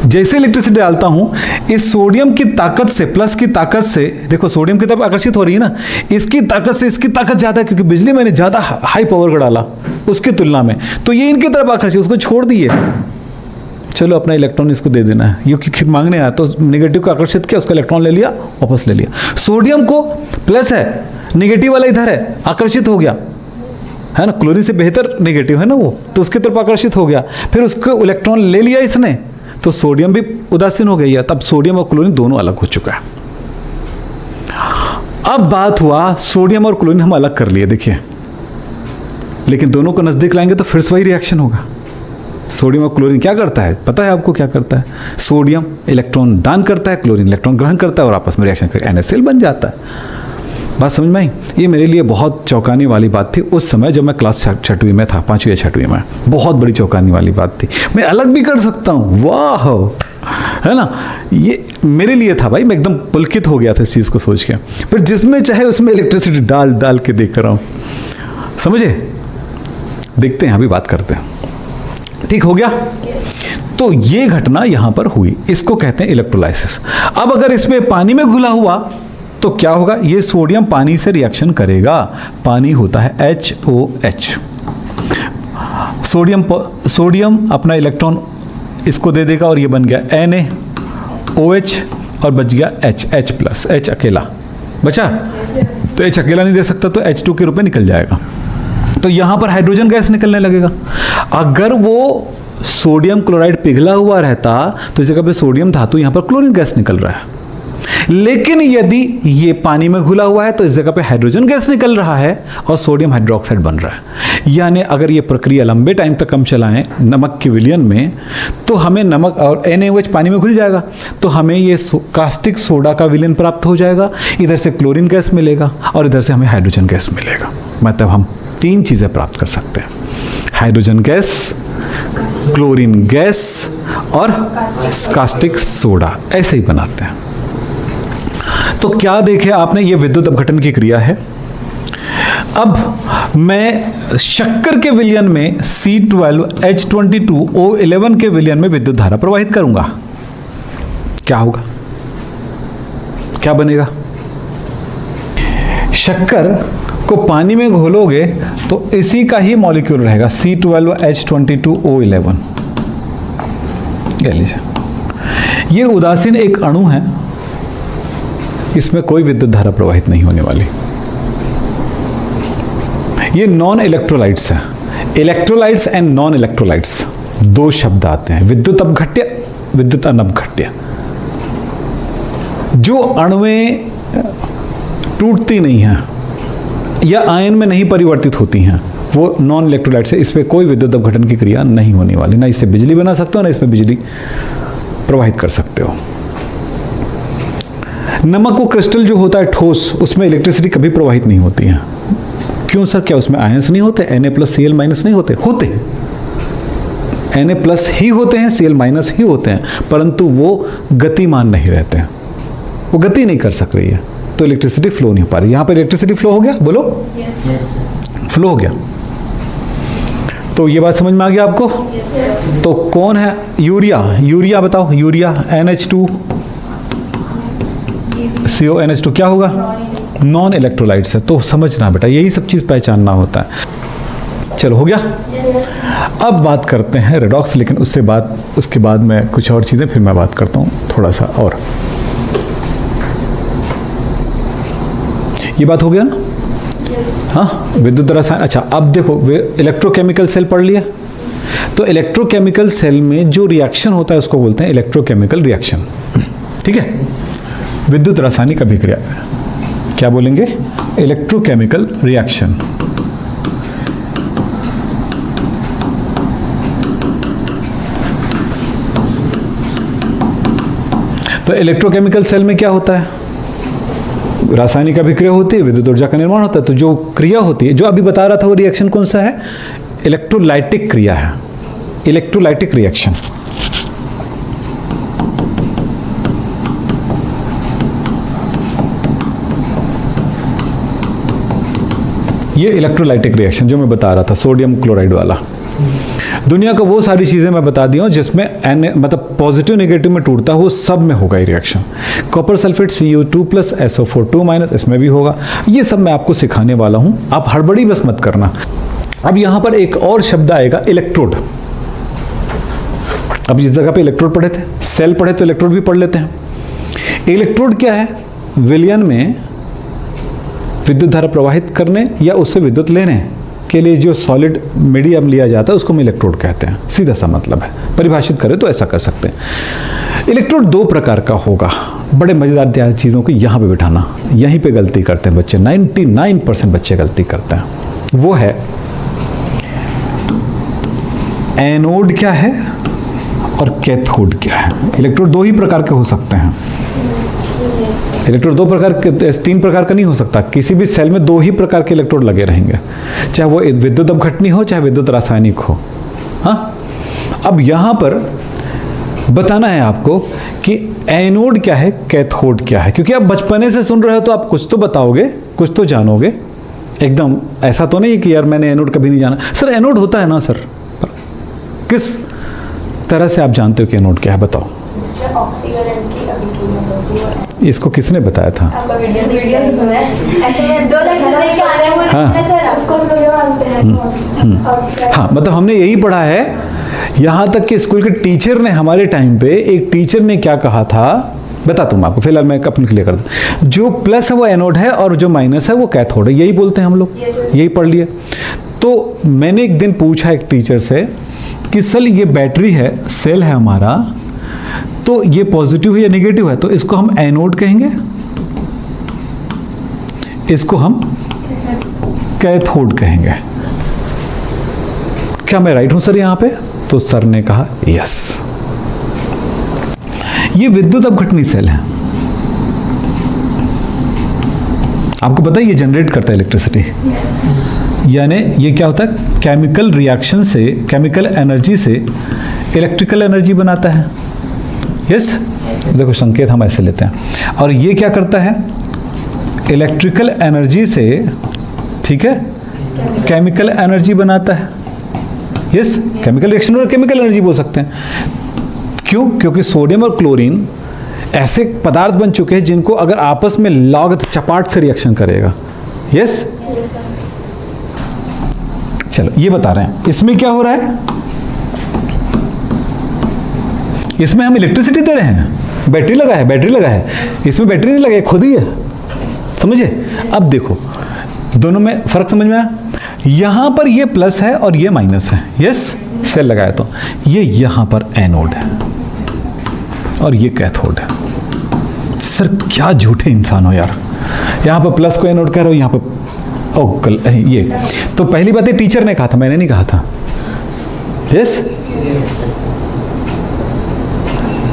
जैसे इलेक्ट्रिसिटी डालता हूं, इस सोडियम की ताकत से, प्लस की ताकत से, देखो सोडियम की तरफ आकर्षित हो रही है ना, इसकी ताकत से इसकी ताकत ज्यादा है, क्योंकि बिजली मैंने ज्यादा हाई पावर का डाला उसकी तुलना में, तो ये इनकी तरफ आकर्षित, उसको छोड़ दिए। चलो अपना इलेक्ट्रॉन इसको दे देना है, ये क्योंकि मांगने आया तो नेगेटिव को आकर्षित किया, उसका इलेक्ट्रॉन ले लिया, वापस ले लिया। सोडियम को प्लस है, नेगेटिव वाला इधर है, आकर्षित हो गया, है ना। क्लोरीन से बेहतर नेगेटिव है ना वो, तो उसकी तरफ आकर्षित हो गया, फिर उसको इलेक्ट्रॉन ले लिया इसने, तो सोडियम भी उदासीन हो गई है। तब सोडियम और क्लोरीन दोनों अलग हो चुका है। अब बात हुआ, सोडियम और क्लोरीन हम अलग कर लिए, देखिए, लेकिन दोनों को नजदीक लाएंगे तो फिर से वही रिएक्शन होगा। सोडियम और क्लोरीन क्या करता है, पता है आपको क्या करता है? सोडियम इलेक्ट्रॉन दान करता है, क्लोरीन इलेक्ट्रॉन ग्रहण करता है, और आपस में रिएक्शन करके NaCl बन जाता है। बात समझ में आई? ये मेरे लिए बहुत चौंकाने वाली बात थी उस समय जब मैं क्लास 6वीं में था, 5वीं या 6वीं में। बहुत बड़ी चौंकाने वाली बात थी। मैं अलग भी कर सकता हूँ, वाह, है ना। ये मेरे लिए था भाई, मैं एकदम पुलकित हो गया था इस चीज़ को सोच के। फिर जिसमें चाहे उसमें इलेक्ट्रिसिटी डाल डाल के देख कर रहा हूँ, समझे। देखते हैं, अभी बात करते हैं, ठीक हो गया। तो ये घटना यहां पर हुई, इसको कहते हैं इलेक्ट्रोलाइसिस। अब अगर इसमें पानी में घुला हुआ तो क्या होगा, ये सोडियम पानी से रिएक्शन करेगा। पानी होता है HOH। सोडियम अपना इलेक्ट्रॉन इसको दे देगा और ये बन गया NaOH और बच गया H प्लस, H अकेला बचा, तो H अकेला नहीं दे सकता, तो H2 के रूप में निकल जाएगा। तो यहां पर हाइड्रोजन गैस निकलने लगेगा। अगर वो सोडियम क्लोराइड पिघला हुआ रहता तो इस जगह पे सोडियम धातु, यहां पर क्लोरीन गैस निकल रहा है। लेकिन यदि ये पानी में घुला हुआ है तो इस जगह पे हाइड्रोजन गैस निकल रहा है और सोडियम हाइड्रोक्साइड बन रहा है। यानी अगर ये प्रक्रिया लंबे टाइम तक हम चलाएं नमक के विलयन में, तो हमें नमक और NaOH पानी में घुल जाएगा, तो हमें ये कास्टिक सोडा का विलयन प्राप्त हो जाएगा। इधर से क्लोरीन गैस मिलेगा और इधर से हमें हाइड्रोजन गैस मिलेगा। मतलब हम 3 चीज़ें प्राप्त कर सकते हैं, हाइड्रोजन गैस, क्लोरीन गैस और कास्टिक सोडा, ऐसे ही बनाते हैं। तो क्या देखे आपने, ये विद्युत अपघटन की क्रिया है। अब मैं शक्कर के विलयन में C12H22O11 के विलयन में विद्युत धारा प्रवाहित करूंगा, क्या होगा, क्या बनेगा? शक्कर को पानी में घोलोगे तो इसी का ही मॉलिक्यूल रहेगा, C12H22O11। कह लीजिए ये उदासीन एक अणु है, इसमें कोई विद्युत धारा प्रवाहित नहीं होने वाली। ये नॉन इलेक्ट्रोलाइट्स है। इलेक्ट्रोलाइट्स एंड नॉन इलेक्ट्रोलाइट्स 2 शब्द आते हैं, विद्युत अपघट्य, विद्युत अनपघट्य। जो अणुएं टूटती नहीं हैं या आयन में नहीं परिवर्तित होती हैं, वो नॉन इलेक्ट्रोलाइट्स है। इस पर कोई विद्युत अपघटन की क्रिया नहीं होने वाली, ना इससे बिजली बना सकते हो ना इसमें बिजली प्रवाहित कर सकते हो। नमक को क्रिस्टल जो होता है ठोस, उसमें इलेक्ट्रिसिटी कभी प्रवाहित नहीं होती है। क्यों सर? क्या उसमें आयंस नहीं होते? Na+Cl- नहीं होते? होते हैं, Na+ ही होते हैं, Cl- ही होते हैं, परंतु वो गतिमान नहीं रहते हैं, वो गति नहीं कर सक रही है, तो इलेक्ट्रिसिटी फ्लो नहीं हो पा रही। यहां पर इलेक्ट्रिसिटी फ्लो हो गया, बोलो फ्लो हो गया। तो ये बात समझ में आ गया आपको? तो कौन है यूरिया? यूरिया बताओ, यूरिया NH2CONH2 क्या होगा? नॉन इलेक्ट्रोलाइट्स है। तो समझना बेटा, यही सब चीज़ पहचानना होता है। चलो हो गया। अब बात करते हैं रेडॉक्स, लेकिन उसके बाद में कुछ और चीज़ें फिर मैं बात करता हूँ थोड़ा सा और। ये बात हो गया ना? हाँ, विद्युत रसायन। अच्छा, अब देखो इलेक्ट्रोकेमिकल सेल पढ़ लिया। तो इलेक्ट्रोकेमिकल सेल में जो रिएक्शन होता है उसको बोलते हैं इलेक्ट्रोकेमिकल रिएक्शन। ठीक है, विद्युत रासायनिक अभिक्रिया क्या बोलेंगे? Electrochemical reaction. तो इलेक्ट्रोकेमिकल सेल में क्या होता है? रासायनिक अभिक्रिया होती है, विद्युत ऊर्जा का निर्माण होता है। तो जो क्रिया होती है, जो अभी बता रहा था, वो रिएक्शन कौन सा है? इलेक्ट्रोलाइटिक क्रिया है, इलेक्ट्रोलाइटिक रिएक्शन। ये इलेक्ट्रोलाइटिक रिएक्शन जो मैं बता रहा था, सोडियम क्लोराइड वाला। दुनिया का वो सारी चीज़ें मैं बता दी हूँ जिसमें मतलब पॉजिटिव नेगेटिव में टूटता है, वो सब में होगा ये reaction. Copper sulphate Cu2+ SO4 इसमें भी होगा। ये सब मैं आपको सिखाने वाला हूँ, आप हड़बड़ी बस मत करना। अब यहाँ पर एक और शब्द आएगा, इलेक्ट्रोड। अब इस जगह पे इलेक्ट्रोड पढ़े थे, सेल पढ़े तो इलेक्ट्रोड भी पढ़ लेते हैं। इलेक्ट्रोड क्या है? विलयन में विद्युत धारा प्रवाहित करने या उससे विद्युत लेने के लिए जो सॉलिड मीडियम लिया जाता है उसको हम इलेक्ट्रोड कहते हैं। सीधा सा मतलब है, परिभाषित करें तो ऐसा कर सकते हैं। इलेक्ट्रोड दो प्रकार का होगा। बड़े मजेदार चीज़ों को यहाँ पे बिठाना, यहीं पे गलती करते हैं बच्चे, 99% बच्चे गलती करते हैं। वो है एनोड क्या है और कैथोड क्या है। इलेक्ट्रोड दो ही प्रकार के हो सकते हैं। इलेक्ट्रोड दो प्रकार के, 3 प्रकार का नहीं हो सकता। किसी भी सेल में 2 ही प्रकार के इलेक्ट्रोड लगे रहेंगे, चाहे वो विद्युत अपघटनी हो चाहे विद्युत रासायनिक हो। हाँ, अब यहाँ पर बताना है आपको कि एनोड क्या है, कैथोड क्या है। क्योंकि आप बचपने से सुन रहे हो तो आप कुछ तो बताओगे, कुछ तो जानोगे। एकदम ऐसा तो नहीं कि यार मैंने एनोड कभी नहीं जाना। सर एनोड होता है ना सर, किस तरह से आप जानते हो कि एनोड क्या है, बताओ। इसको किसने बताया था? हाँ, मतलब हमने यही पढ़ा है, यहाँ तक कि स्कूल के टीचर ने, हमारे टाइम पे एक टीचर ने क्या कहा था, बताता हूँ आपको, फिलहाल मैं अपने क्लियर कर दूँ। जो प्लस है वो एनोड है और जो माइनस है वो कैथोड है, यही बोलते हैं हम लोग, यही पढ़ लिए। तो मैंने एक दिन पूछा एक टीचर से कि सर ये बैटरी है, सेल है हमारा, तो ये पॉजिटिव है या नेगेटिव है? तो इसको हम एनोड कहेंगे, इसको हम कैथोड कहेंगे। क्या मैं राइट हूं सर यहाँ पे? तो सर ने कहा यस। ये विद्युत अपघटनी सेल है, आपको पता है ये जनरेट करता है इलेक्ट्रिसिटी। यानी ये क्या होता है? केमिकल रिएक्शन से, केमिकल एनर्जी से इलेक्ट्रिकल एनर्जी बनाता है। यस, देखो संकेत हम ऐसे लेते हैं। और ये क्या करता है? इलेक्ट्रिकल एनर्जी से, ठीक है, केमिकल एनर्जी बनाता है। यस, केमिकल रिएक्शन और केमिकल एनर्जी बोल सकते हैं। क्यों? क्योंकि सोडियम और क्लोरीन ऐसे पदार्थ बन चुके हैं जिनको अगर आपस में लागत चपाट से रिएक्शन करेगा। यस, चलो ये बता रहे हैं इसमें क्या हो रहा है। इसमें हम इलेक्ट्रिसिटी दे रहे हैं, बैटरी लगा है, बैटरी लगा है, इसमें बैटरी नहीं लगा है, खुद ही है, समझे? अब देखो दोनों में फर्क समझ में आया। यहां पर ये प्लस है और ये माइनस है। यस, सेल लगाया तो ये यहां पर एनोड है और ये कैथोड है। सर क्या झूठे इंसान हो यार, यहां पर प्लस को एनोड कह रहे हो, यहां पर ये तो पहली बात है टीचर ने कहा था, मैंने नहीं कहा था। यस,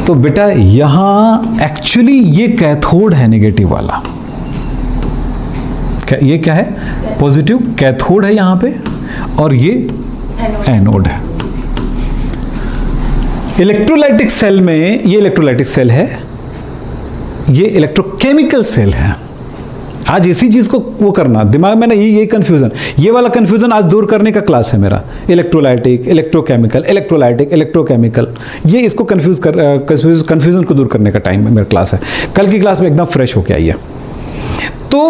तो बेटा यहाँ एक्चुअली ये कैथोड है नेगेटिव वाला, ये क्या है, पॉजिटिव कैथोड है यहाँ पे, और ये एनोड है। इलेक्ट्रोलाइटिक सेल में ये इलेक्ट्रोलाइटिक सेल है, ये इलेक्ट्रोकेमिकल सेल है। आज इसी चीज को वो करना दिमाग में ना, ये कंफ्यूजन, ये वाला कंफ्यूजन आज दूर करने का क्लास है मेरा। इलेक्ट्रोलाइटिक, इलेक्ट्रोकेमिकल, इलेक्ट्रोलाइटिक, इलेक्ट्रोकेमिकल, ये इसको कंफ्यूजन को दूर करने का टाइम मेरा क्लास है। कल की क्लास में एकदम फ्रेश होके आइए। तो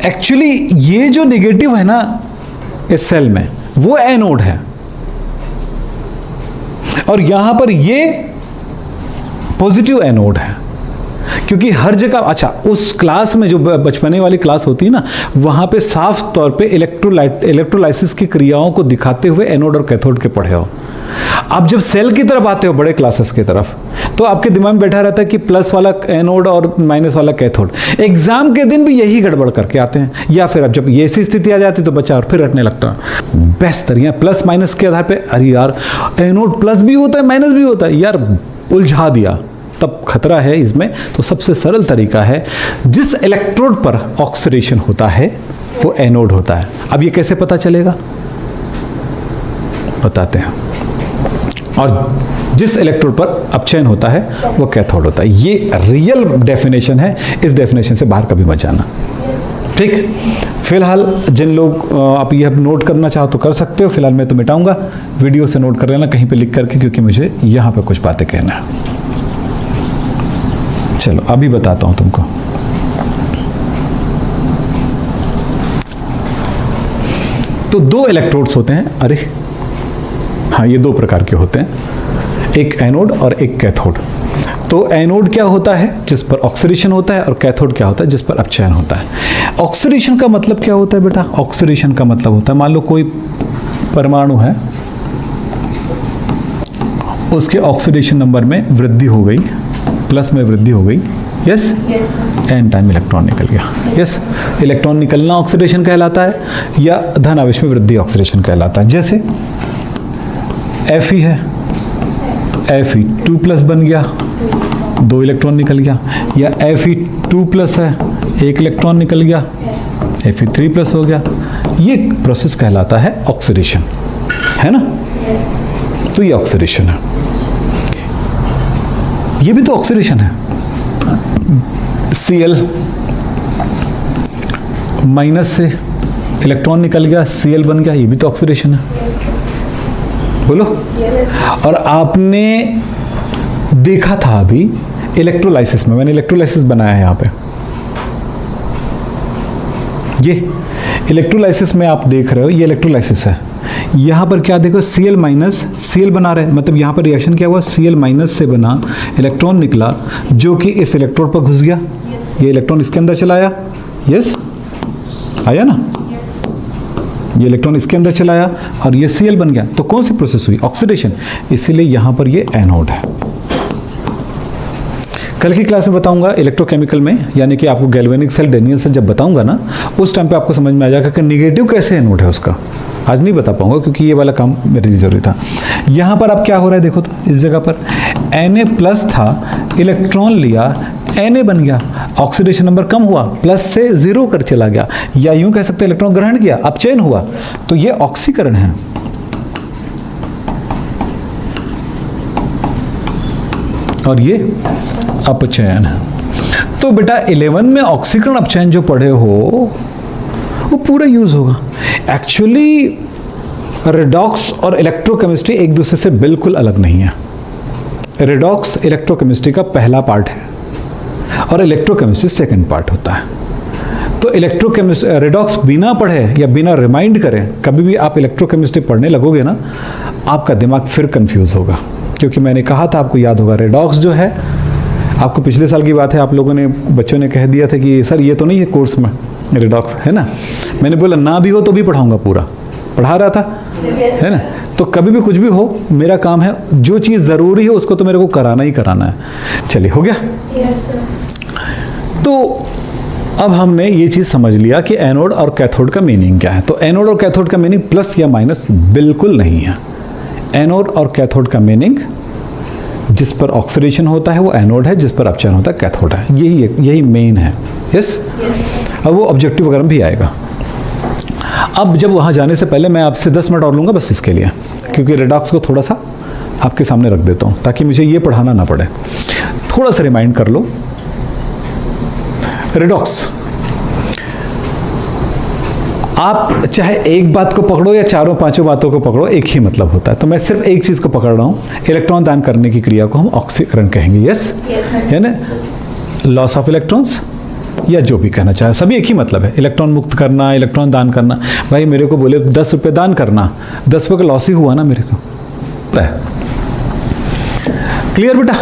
एक्चुअली ये जो नेगेटिव है ना इस सेल में, वो एनोड है, और यहां पर ये पॉजिटिव एनोड है। क्योंकि हर जगह, अच्छा उस क्लास में जो बचपने वाली क्लास होती है ना, वहां पे साफ तौर पे इलेक्ट्रोलाइसिस की क्रियाओं को दिखाते हुए एनोड और कैथोड के पढ़े हो। आप जब सेल की तरफ आते हो बड़े क्लासेस की तरफ, तो आपके दिमाग में बैठा रहता है कि प्लस वाला एनोड और माइनस वाला कैथोड। एग्जाम के दिन भी यही गड़बड़ करके आते हैं, या फिर अब जब ये ऐसी स्थिति आ जाती तो बच्चा और फिर रटने लगता है। बेस्ट तरीका प्लस माइनस के आधार पे, अरे यार एनोड प्लस भी होता है माइनस भी होता है, यार उलझा दिया, तब खतरा है इसमें। तो सबसे सरल तरीका है, जिस इलेक्ट्रोड पर ऑक्सीडेशन होता है वो एनोड होता है। अब ये कैसे पता चलेगा, बताते हैं। और जिस इलेक्ट्रोड पर अपचयन होता है वो कैथोड होता है। ये रियल डेफिनेशन है, इस डेफिनेशन से बाहर कभी मत जाना, ठीक। फिलहाल जिन लोग आप ये नोट करना चाहो तो कर सकते हो, फिलहाल मैं तो मिटाऊंगा, वीडियो से नोट कर लेना कहीं पे लिख करके, क्योंकि मुझे यहाँ पे कुछ बातें कहना है। चलो अभी बताता हूं तुमको। तो दो इलेक्ट्रोड्स होते हैं, अरे हाँ ये दो प्रकार के होते हैं, एक एनोड और एक कैथोड। तो एनोड क्या होता है, जिस पर ऑक्सीडेशन होता है, और कैथोड क्या होता है, जिस पर अपचयन होता है। ऑक्सीडेशन का मतलब क्या होता है बेटा, ऑक्सीडेशन का मतलब होता है, मान लो कोई परमाणु है, उसके ऑक्सीडेशन नंबर में वृद्धि हो गई, प्लस में वृद्धि हो गई, यस, एन टाइम इलेक्ट्रॉन निकल गया, यस। इलेक्ट्रॉन निकलना ऑक्सीडेशन कहलाता है, या धन आवेश में वृद्धि ऑक्सीडेशन कहलाता है। जैसे Fe है, Fe2+ बन गया, 2 इलेक्ट्रॉन निकल गया, या Fe2+ है, 1 इलेक्ट्रॉन निकल गया, Fe3+ हो गया। ये प्रोसेस कहलाता है ऑक्सीडेशन, है ना। तो ये ऑक्सीडेशन है, ये भी तो ऑक्सीडेशन है। Cl माइनस से इलेक्ट्रॉन निकल गया, Cl बन गया, ये भी तो ऑक्सीडेशन है, बोलो। और आपने देखा था अभी इलेक्ट्रोलाइसिस में, मैंने इलेक्ट्रोलाइसिस बनाया है यहाँ पे, ये इलेक्ट्रोलाइसिस में आप देख रहे हो, ये इलेक्ट्रोलाइसिस है। यहाँ पर क्या देखो, Cl माइनस Cl बना रहे हैं, मतलब यहाँ पर रिएक्शन क्या हुआ, Cl माइनस से बना इलेक्ट्रॉन निकला, जो कि इस इलेक्ट्रोड पर घुस गया, ये इलेक्ट्रॉन इसके अंदर चला आया, यस आया ना, ये इलेक्ट्रॉन इसके अंदर चला आया और ये Cl बन गया। तो कौन सी प्रोसेस हुई, ऑक्सीडेशन, इसीलिए यहाँ पर ये एनोड है। कल की क्लास में बताऊंगा इलेक्ट्रोकेमिकल में, यानी कि आपको गैल्वेनिक सेल, डेनियल सेल जब बताऊंगा ना, उस टाइम पे आपको समझ में आ जाएगा कि नेगेटिव कैसे एनोड है उसका। आज नहीं बता पाऊंगा क्योंकि ये वाला काम मेरे लिए जरूरी था। यहाँ पर अब क्या हो रहा है देखो, तो इस जगह पर Na+ था, इलेक्ट्रॉन लिया, Na बन गया, ऑक्सीडेशन नंबर कम हुआ, प्लस से 0 कर चला गया, या यूं कह सकते हैं इलेक्ट्रॉन ग्रहण किया, अपचयन हुआ, तो ये ऑक्सीकरण है। और ये अपचयन है। तो बेटा 11 में ऑक्सीकरण अपचयन जो पढ़े हो वो पूरा यूज होगा। एक्चुअली रेडॉक्स और इलेक्ट्रोकेमिस्ट्री एक दूसरे से बिल्कुल अलग नहीं है। रेडॉक्स इलेक्ट्रोकेमिस्ट्री का पहला पार्ट है और इलेक्ट्रोकेमिस्ट्री सेकंड पार्ट होता है। तो इलेक्ट्रोकेमिस्ट्री रेडॉक्स बिना पढ़े या बिना रिमाइंड करें कभी भी आप इलेक्ट्रोकेमिस्ट्री पढ़ने लगोगे ना, आपका दिमाग फिर कंफ्यूज होगा। क्योंकि मैंने कहा था, आपको याद होगा, रेडॉक्स जो है, आपको पिछले साल की बात है, आप लोगों ने, बच्चों ने कह दिया था कि सर ये तो नहीं है कोर्स में रेडॉक्स, है ना। मैंने बोला ना भी हो तो भी पढ़ाऊंगा, पूरा पढ़ा रहा था, है ना। तो कभी भी कुछ भी हो, मेरा काम है, जो चीज़ ज़रूरी है उसको तो मेरे को कराना ही कराना है। चलिए, हो गया। तो अब हमने ये चीज़ समझ लिया कि एनोड और कैथोड का मीनिंग क्या है। तो एनोड और कैथोड का मीनिंग प्लस या माइनस बिल्कुल नहीं है। एनोड और कैथोड का मीनिंग जिस पर ऑक्सीडेशन होता है वो एनोड है, जिस पर अपचयन होता है कैथोड है। यही मेन है। यस, अब वो ऑब्जेक्टिव वगैरह भी आएगा। अब जब वहाँ जाने से पहले मैं आपसे 10 मिनट और लूँगा बस इसके लिए, क्योंकि रेडॉक्स को थोड़ा सा आपके सामने रख देता हूँ ताकि मुझे ये पढ़ाना ना पड़े। थोड़ा सा रिमाइंड कर लो। रेडॉक्स, आप चाहे एक बात को पकड़ो या चारों पांचों बातों को पकड़ो, एक ही मतलब होता है। तो मैं सिर्फ एक चीज़ को पकड़ रहा हूँ, इलेक्ट्रॉन दान करने की क्रिया को हम ऑक्सीकरण कहेंगे। यस, यानी लॉस ऑफ इलेक्ट्रॉन्स या जो भी कहना चाहे, सभी एक ही मतलब है। इलेक्ट्रॉन मुक्त करना, इलेक्ट्रॉन दान करना। भाई मेरे को बोले 10 रुपये दान करना, 10 रुपये का लॉस ही हुआ ना मेरे को। क्लियर बेटा?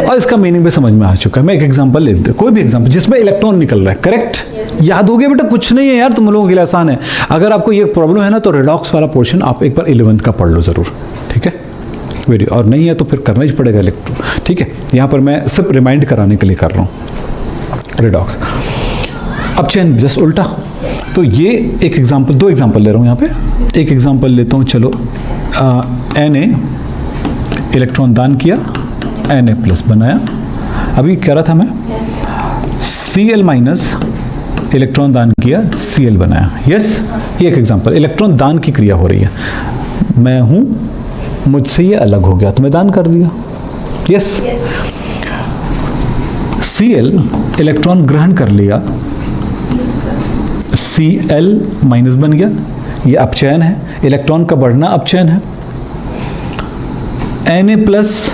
और इसका मीनिंग भी समझ में आ चुका है। मैं एक एग्जांपल ले लेते, कोई भी एग्जांपल जिसमें इलेक्ट्रॉन निकल रहा है। करेक्ट? याद हो गया बेटा? कुछ नहीं है यार, तुम लोगों के लिए आसान है। अगर आपको ये प्रॉब्लम है ना तो रेडॉक्स वाला पोर्शन आप एक बार 11th का पढ़ लो जरूर, ठीक है? वीडियो और नहीं है तो फिर करना ही पड़ेगा इलेक्ट्रॉन, ठीक है? यहाँ पर मैं सिर्फ रिमाइंड कराने के लिए कर रहा हूँ रेडॉक्स। अब चेन जस्ट उल्टा। तो ये एक एग्जांपल, 2 एग्जांपल ले रहा हूँ यहाँ पे। एक एग्जांपल लेता हूँ, चलो Na इलेक्ट्रॉन दान किया, Na+ बनाया। अभी कह रहा था मैं Cl- इलेक्ट्रॉन दान किया, Cl बनाया। यस, ये एक एग्जांपल, इलेक्ट्रॉन दान की क्रिया हो रही है। मैं हूँ, मुझसे ये अलग हो गया तो मैं दान कर दिया। यस, Cl इलेक्ट्रॉन ग्रहण कर लिया, Cl- बन गया, ये अपचयन है। इलेक्ट्रॉन का बढ़ना अपचयन है। Na+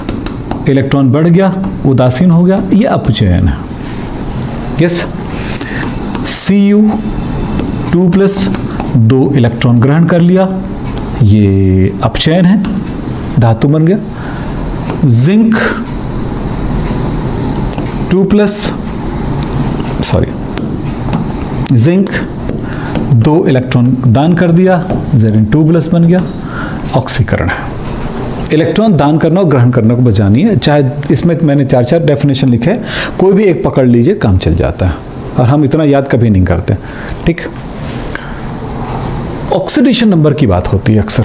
इलेक्ट्रॉन बढ़ गया, उदासीन हो गया, ये अपचयन है। यस, Cu2+ 2 इलेक्ट्रॉन ग्रहण कर लिया, ये अपचयन है, धातु बन गया। जिंक 2 इलेक्ट्रॉन दान कर दिया, Zn2+ बन गया, ऑक्सीकरण है। इलेक्ट्रॉन दान करना और ग्रहण करना को बचानी है। चाहे इसमें मैंने 4 डेफिनेशन लिखे, कोई भी एक पकड़ लीजिए, काम चल जाता है। और हम इतना याद कभी नहीं करते, ठीक? ऑक्सीडेशन नंबर की बात होती है अक्सर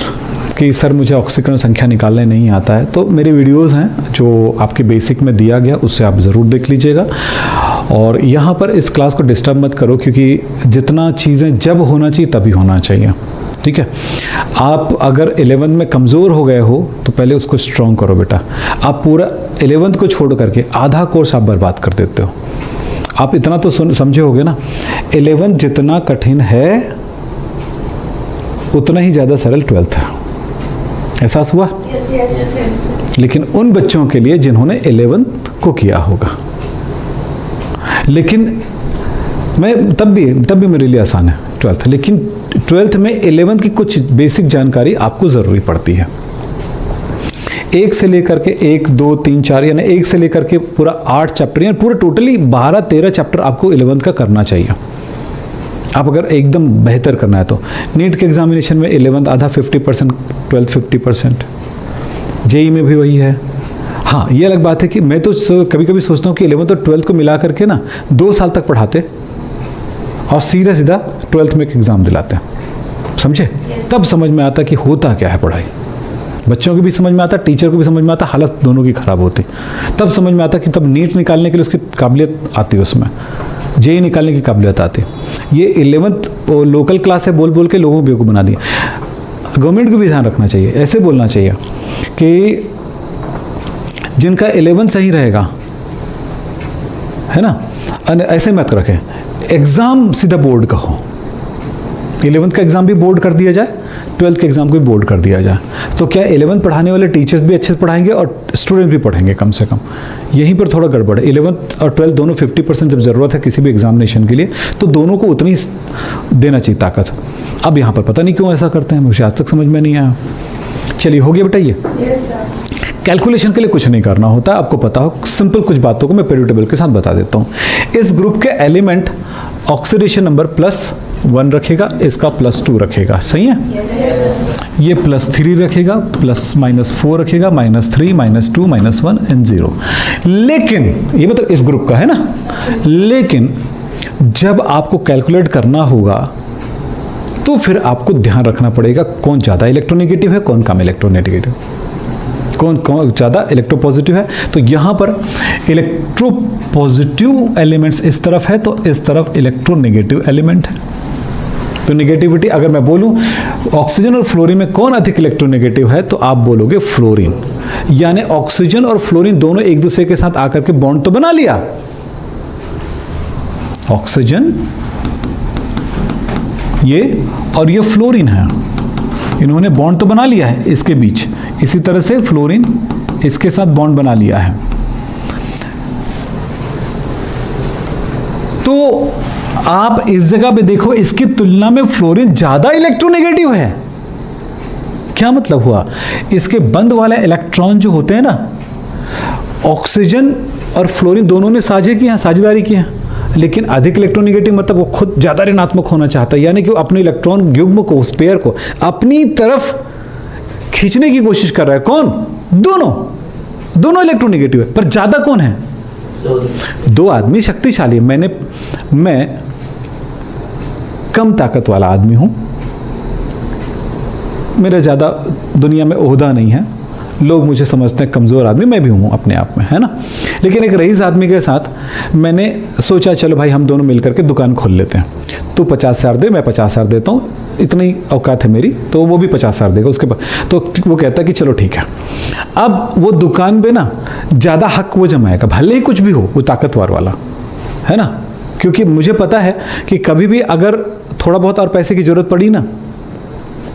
कि सर मुझे ऑक्सीकरण संख्या निकालने नहीं आता है। तो मेरे वीडियोस हैं जो आपके बेसिक में दिया गया, उससे आप ज़रूर देख लीजिएगा। और यहाँ पर इस क्लास को डिस्टर्ब मत करो, क्योंकि जितना चीज़ें जब होना चाहिए तभी होना चाहिए, ठीक है? आप अगर 11th में कमज़ोर हो गए हो तो पहले उसको स्ट्रॉन्ग करो बेटा। आप पूरा 11th को छोड़ करके आधा कोर्स आप बर्बाद कर देते हो। आप इतना तो समझे होगे ना, 11th जितना कठिन है उतना ही ज़्यादा सरल 12th है। एहसास हुआ? लेकिन उन बच्चों के लिए जिन्होंने 11th को किया होगा। लेकिन मैं तब भी मेरे लिए आसान है 12th। लेकिन 12th में 11th की कुछ बेसिक जानकारी आपको ज़रूरी पड़ती है। 1 से लेकर के 1, 2, 3, 4 यानी 1 से लेकर के पूरा 8 चैप्टर, यानी पूरा टोटली 12-13 चैप्टर आपको 11th का करना चाहिए। आप अगर एकदम बेहतर करना है तो नीट के एग्जामिनेशन में 11th आधा 50%, 12th 50%, जेई में भी वही है। हाँ, ये अलग बात है कि मैं तो कभी कभी सोचता हूँ कि 11th और 12th को मिला करके ना 2 साल तक पढ़ाते और सीधा 12th में एक एग्ज़ाम दिलाते हैं, समझे? तब समझ में आता कि होता क्या है पढ़ाई। बच्चों को भी समझ में आता, टीचर को भी समझ में आता, हालत दोनों की ख़राब होती। तब समझ में आता कि तब नीट निकालने के लिए उसकी काबिलियत आती, उसमें जेई निकालने की काबिलियत आती। ये 11th लोकल क्लास है बोल बोल के लोगों को बेवकूफ़ बना दिया। गवर्नमेंट को भी ध्यान रखना चाहिए, ऐसे बोलना चाहिए कि जिनका 11th सही रहेगा, है ना, ऐसे मत रखें। एग्ज़ाम सीधा बोर्ड का हो। 11th का एग्ज़ाम भी बोर्ड कर दिया जाए, 12th के एग्ज़ाम को भी बोर्ड कर दिया जाए। तो क्या 11th पढ़ाने वाले टीचर्स भी अच्छे से पढ़ाएंगे और स्टूडेंट भी पढ़ेंगे कम से कम। यहीं पर थोड़ा गड़बड़ है। 11th और 12th दोनों 50% जब ज़रूरत है किसी भी एग्जामिनेशन के लिए, तो दोनों को उतनी देना चाहिए ताकत। अब यहाँ पर पता नहीं क्यों ऐसा करते हैं, मुझे आज तक समझ में नहीं आया। चलिए, हो गया बेटा ये? कैलकुलेशन के लिए कुछ नहीं करना होता, आपको पता हो। सिंपल कुछ बातों को मैं पीरियड टेबल के साथ बता देता हूँ। इस ग्रुप के एलिमेंट ऑक्सीडेशन नंबर +1 रखेगा, इसका +2 रखेगा, सही है? ये +3 रखेगा, +-4 रखेगा, -3, -2, -1 एंड 0। लेकिन ये मतलब इस ग्रुप का है ना। लेकिन जब आपको कैलकुलेट करना होगा तो फिर आपको ध्यान रखना पड़ेगा कौन ज़्यादा इलेक्ट्रोनेगेटिव है, कौन कम इलेक्ट्रोनेगेटिव। कौन ज़्यादा इलेक्ट्रोपॉजिटिव है। तो यहाँ पर इलेक्ट्रोपॉजिटिव एलिमेंट्स इस तरफ है, तो इस तरफ इलेक्ट्रोनेगेटिव एलिमेंट है। तो नेगेटिविटी अगर मैं बोलूं ऑक्सीजन और फ्लोरीन में कौन अधिक इलेक्ट्रोनेगेटिव है, तो आप बोलोगे फ्लोरीन। यानी ऑक्सीजन और फ्लोरीन दोनों एक दूसरे के साथ आकर के बॉन्ड तो बना लिया। ऑक्सीजन ये और ये फ्लोरीन है, इन्होंने बॉन्ड तो बना लिया है इसके बीच। इसी तरह से फ्लोरीन इसके साथ बॉन्ड बना लिया है। तो आप इस जगह पे देखो, इसकी तुलना में फ्लोरीन ज्यादा इलेक्ट्रोनेगेटिव है। क्या मतलब हुआ? इसके बंद वाले इलेक्ट्रॉन जो होते हैं ना, ऑक्सीजन और फ्लोरीन दोनों ने साझे किया, साझेदारी की है, लेकिन अधिक इलेक्ट्रोनेगेटिव मतलब वो खुद ज्यादा ऋणात्मक होना चाहता है। यानी कि वो अपने इलेक्ट्रॉन युग्म को, उस पेयर को अपनी तरफ खींचने की कोशिश कर रहा है। कौन? दोनों इलेक्ट्रोनेगेटिव है, पर ज्यादा कौन है? दो आदमी शक्तिशाली। मैं कम ताकत वाला आदमी हूं, मेरा ज्यादा दुनिया में ओहदा नहीं है, लोग मुझे समझते हैं कमजोर आदमी, मैं भी हूं अपने आप में, है ना। लेकिन एक रईस आदमी के साथ मैंने सोचा चलो भाई हम दोनों मिलकर के दुकान खोल लेते हैं। तू 50,000 दे, मैं 50,000 देता हूँ, इतनी औकात है मेरी, तो वो भी 50,000 देगा उसके पास। तो वो कहता है कि चलो ठीक है। अब वो दुकान पे ना ज़्यादा हक वो जमाएगा, भले ही कुछ भी हो, वो ताकतवर वाला, है ना। क्योंकि मुझे पता है कि कभी भी अगर थोड़ा बहुत और पैसे की ज़रूरत पड़ी ना,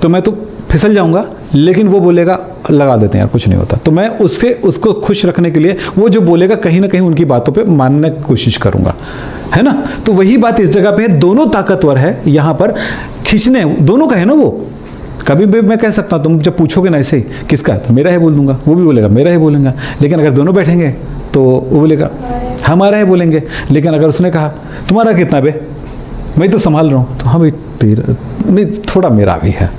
तो मैं तो फिसल जाऊंगा, लेकिन वो बोलेगा लगा देते हैं यार, कुछ नहीं होता। तो मैं उसको खुश रखने के लिए वो जो बोलेगा कहीं ना कहीं उनकी बातों पे मानने की कोशिश करूंगा, है ना। तो वही बात इस जगह पे है, दोनों ताकतवर है यहाँ पर, खींचने दोनों का है ना। वो कभी भी मैं कह सकता हूँ, तुम जब पूछोगे ना ऐसे ही किसका, तो मेरा है बोल दूंगा, वो भी बोलेगा मेरा है बोलेंगे। लेकिन अगर दोनों बैठेंगे तो वो बोलेगा हमारा है बोलेंगे। लेकिन अगर उसने कहा तुम्हारा कितना बे, मैं तो संभाल रहा हूँ, तो हाँ भाई तेरा नहीं, थोड़ा मेरा भी है।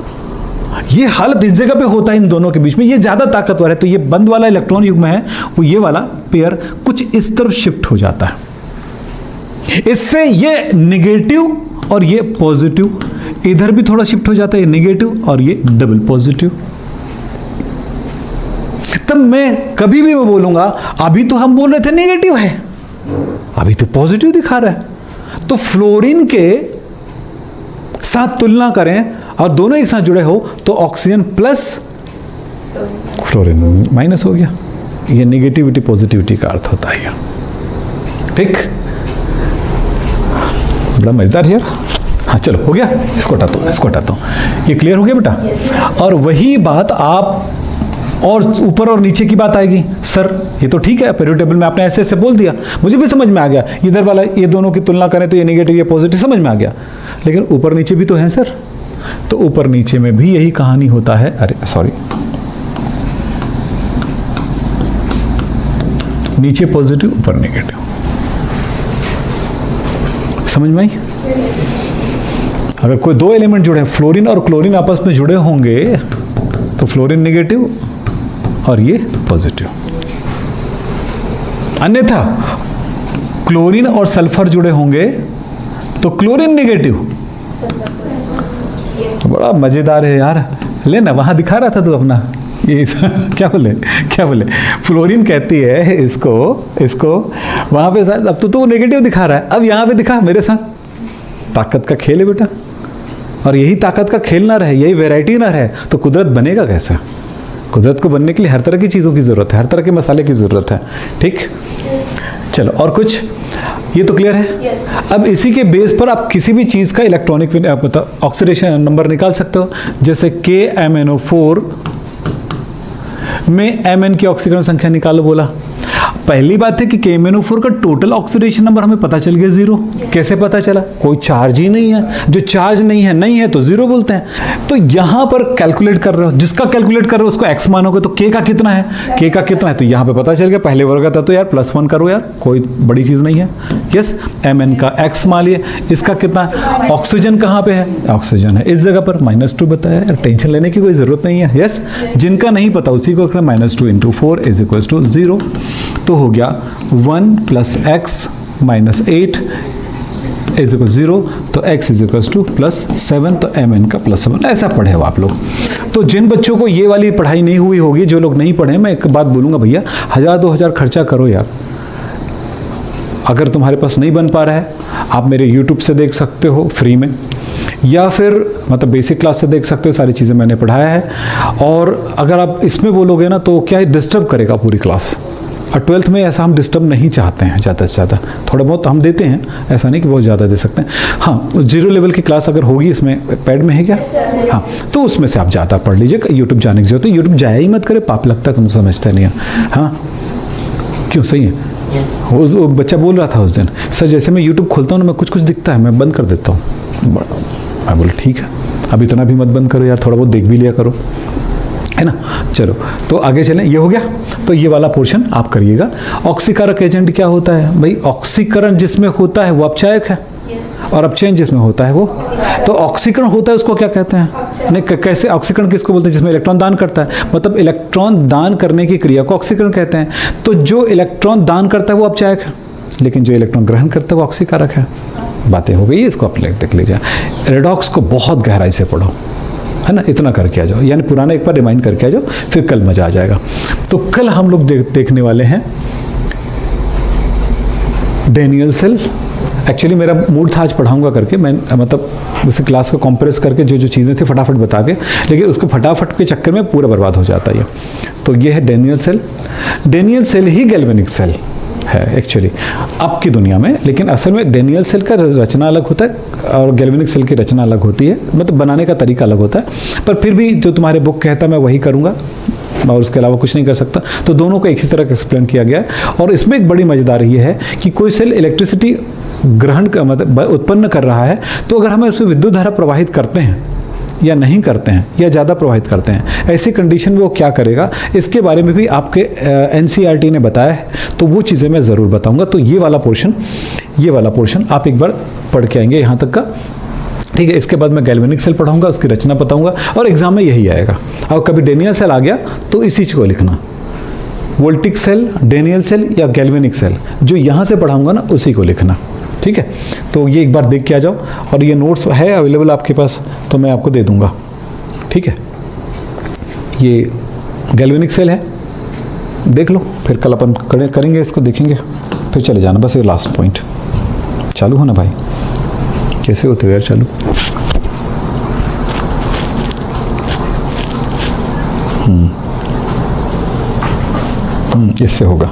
ये हालत इस जगह पे होता है इन दोनों के बीच में, ये ज्यादा ताकतवर है। तो ये बंद वाला इलेक्ट्रॉन युग्म है, वो ये वाला पेयर कुछ इस तरफ शिफ्ट हो जाता है। इससे ये नेगेटिव और ये पॉजिटिव, इधर भी थोड़ा शिफ्ट हो जाता है, ये नेगेटिव और ये डबल पॉजिटिव। तब मैं कभी भी मैं बोलूंगा अभी तो हम बोल रहे थे नेगेटिव है, अभी तो पॉजिटिव दिखा रहा है। तो फ्लोरीन के साथ तुलना करें और दोनों एक साथ जुड़े हो तो ऑक्सीजन प्लस फ्लोरीन माइनस हो गया। ये नेगेटिविटी पॉजिटिविटी का अर्थ होता है। ठीक, बड़ा मजेदार है यार। हाँ चलो हो गया, इसको हटाता हूँ, ये क्लियर हो गया बेटा। और वही बात आप और ऊपर और नीचे की बात आएगी, सर ये तो ठीक है, पीरियड टेबल में आपने ऐसे ऐसे बोल दिया, मुझे भी समझ में आ गया, इधर वाला ये दोनों की तुलना करें तो ये नेगेटिव ये पॉजिटिव समझ में आ गया, लेकिन ऊपर नीचे भी तो है सर। तो ऊपर नीचे में भी यही कहानी होता है। अरे सॉरी, नीचे पॉजिटिव ऊपर नेगेटिव, समझ में आई? अगर कोई दो एलिमेंट जुड़े, फ्लोरीन और क्लोरीन आपस में जुड़े होंगे तो फ्लोरीन नेगेटिव और ये पॉजिटिव। अन्यथा क्लोरीन और सल्फर जुड़े होंगे तो क्लोरीन नेगेटिव। बड़ा मजेदार है यार, लेना वहां दिखा रहा था तू अपना ये क्या बोले फ्लोरीन कहती है इसको वहां पे, अब तो नेगेटिव दिखा रहा है, अब यहां पे दिखा मेरे साथ। ताकत का खेल है बेटा, और यही ताकत का खेल ना रहे, यही वैरायटी ना रहे तो कुदरत बनेगा कैसे? कुदरत को बनने के लिए हर तरह की चीज़ों की ज़रूरत है, हर तरह के मसाले की ज़रूरत है। ठीक, चलो और कुछ, ये तो क्लियर है। yes. अब इसी के बेस पर आप किसी भी चीज़ का इलेक्ट्रॉनिक ऑक्सीडेशन नंबर निकाल सकते हो। जैसे KMnO4 में Mn की ऑक्सीकरण संख्या निकालो बोला। पहली बात है कि KMnO4 का टोटल ऑक्सीडेशन नंबर हमें पता चल गया 0। कैसे पता चला? कोई चार्ज ही नहीं है, जो चार्ज नहीं है तो 0 बोलते हैं। तो यहां पर कैलकुलेट कर रहे हो, जिसका कैलकुलेट कर रहे हो उसको x मानोगे तो k का कितना है, तो यहां पे पता चल गया। पहले वर्ग था तो यार +1 करो यार, कोई बड़ी चीज नहीं है। यस, Mn का x मान लिए, इसका कितना? ऑक्सीजन कहां पे है? ऑक्सीजन है इस जगह पर, -2 बताया यार, टेंशन लेने की कोई जरूरत नहीं है। यस, जिनका नहीं पता उसी को रखना, -2 × 4 = 0। तो हो गया 1 + x - 8 = 0, तो x = +7, तो Mn का +7। ऐसा पढ़े हो आप लोग। तो जिन बच्चों को ये वाली पढ़ाई नहीं हुई होगी, जो लोग नहीं पढ़े, मैं एक बात बोलूँगा भैया, 1000-2000 खर्चा करो यार। अगर तुम्हारे पास नहीं बन पा रहा है, आप मेरे यूट्यूब से देख सकते हो फ्री में, या फिर मतलब बेसिक क्लास से देख सकते हो, सारी चीज़ें मैंने पढ़ाया है। और अगर आप इसमें बोलोगे ना तो क्या है, डिस्टर्ब करेगा पूरी क्लास। और 12th में ऐसा हम डिस्टर्ब नहीं चाहते हैं, ज़्यादा से ज़्यादा थोड़ा बहुत हम देते हैं, ऐसा नहीं कि बहुत ज़्यादा दे सकते हैं। हाँ, 0 लेवल की क्लास अगर होगी, इसमें पैड में है क्या? हाँ, तो उसमें से आप ज़्यादा पढ़ लीजिए। यूट्यूब जाने की जरूरत है, यूट्यूब जाया ही मत करे, पाप लगता है, तुम समझते नहीं है। हाँ, क्यों? सही है। वो बच्चा बोल रहा था उस दिन, सर जैसे मैं यूट्यूब खोलता हूँ ना, मैं कुछ दिखता है, मैं बंद कर देता हूँ। मैं बोला ठीक है, अब इतना भी मत बंद करो यार, थोड़ा बहुत देख भी लिया करो, है ना। चलो तो आगे चलें। ये हो गया, तो ये वाला पोर्शन आप करिएगा। ऑक्सीकारक एजेंट क्या होता है भाई? ऑक्सीकरण जिसमें होता है वो अपचायक है, और अपचयन जिसमें होता है वो, तो ऑक्सीकरण होता है उसको क्या कहते हैं? नहीं, कैसे ऑक्सीकरण किसको बोलते हैं? जिसमें इलेक्ट्रॉन दान करता है, मतलब इलेक्ट्रॉन दान करने की क्रिया को ऑक्सीकरण कहते हैं। तो जो इलेक्ट्रॉन दान करता है वो अपचायक है, लेकिन जो इलेक्ट्रॉन ग्रहण करता है वो ऑक्सीकारक है। बातें हो गई, इसको आप देख लीजिए। रेडॉक्स को बहुत गहराई से पढ़ो, है ना, इतना करके आ जाओ, यानी पुराना एक बार रिमाइंड करके आ जाओ, फिर कल मजा आ जाएगा। तो कल हम लोग देखने वाले हैं डेनियल सेल। एक्चुअली मेरा मूड था आज पढ़ाऊंगा करके, मैं मतलब उस क्लास को कॉम्प्रेस करके जो चीज़ें थी फटाफट बता के, लेकिन उसको फटाफट के चक्कर में पूरा बर्बाद हो जाता है। तो ये है डेनियल सेल। डेनियल सेल ही गैल्वेनिक सेल है एक्चुअली अब की दुनिया में, लेकिन असल में डेनियल सेल का रचना अलग होता है और गैल्वेनिक सेल की रचना अलग होती है, मतलब बनाने का तरीका अलग होता है। पर फिर भी जो तुम्हारे बुक कहता है मैं वही करूँगा, और उसके अलावा कुछ नहीं कर सकता। तो दोनों को एक ही तरह एक्सप्लेन किया गया है। और इसमें एक बड़ी मजेदार ये है कि कोई सेल इलेक्ट्रिसिटी ग्रहण का मतलब उत्पन्न कर रहा है, तो अगर हम उसमें विद्युत धारा प्रवाहित करते हैं या नहीं करते हैं, या ज़्यादा प्रभावित करते हैं, ऐसी कंडीशन में वो क्या करेगा, इसके बारे में भी आपके एनसीईआरटी ने बताया है। तो वो चीज़ें मैं ज़रूर बताऊंगा। तो ये वाला पोर्शन आप एक बार पढ़ के आएंगे यहाँ तक का, ठीक है। इसके बाद मैं गैल्वेनिक सेल पढ़ाऊंगा, उसकी रचना बताऊंगा, और एग्जाम में यही आएगा। और कभी डेनियल सेल आ गया तो इसी चीज़ को लिखना, वोल्टिक सेल, डेनियल सेल या गैल्वेनिक सेल, जो यहाँ से पढ़ाऊंगा ना उसी को लिखना, ठीक है। तो ये एक बार देख के आ जाओ, और ये नोट्स है अवेलेबल आपके पास, तो मैं आपको दे दूंगा, ठीक है। ये गैल्वेनिक सेल है, देख लो, फिर कल अपन करेंगे इसको, देखेंगे, फिर चले जाना। बस ये लास्ट पॉइंट चालू हो ना भाई, कैसे होते हो यार चालू। इससे होगा,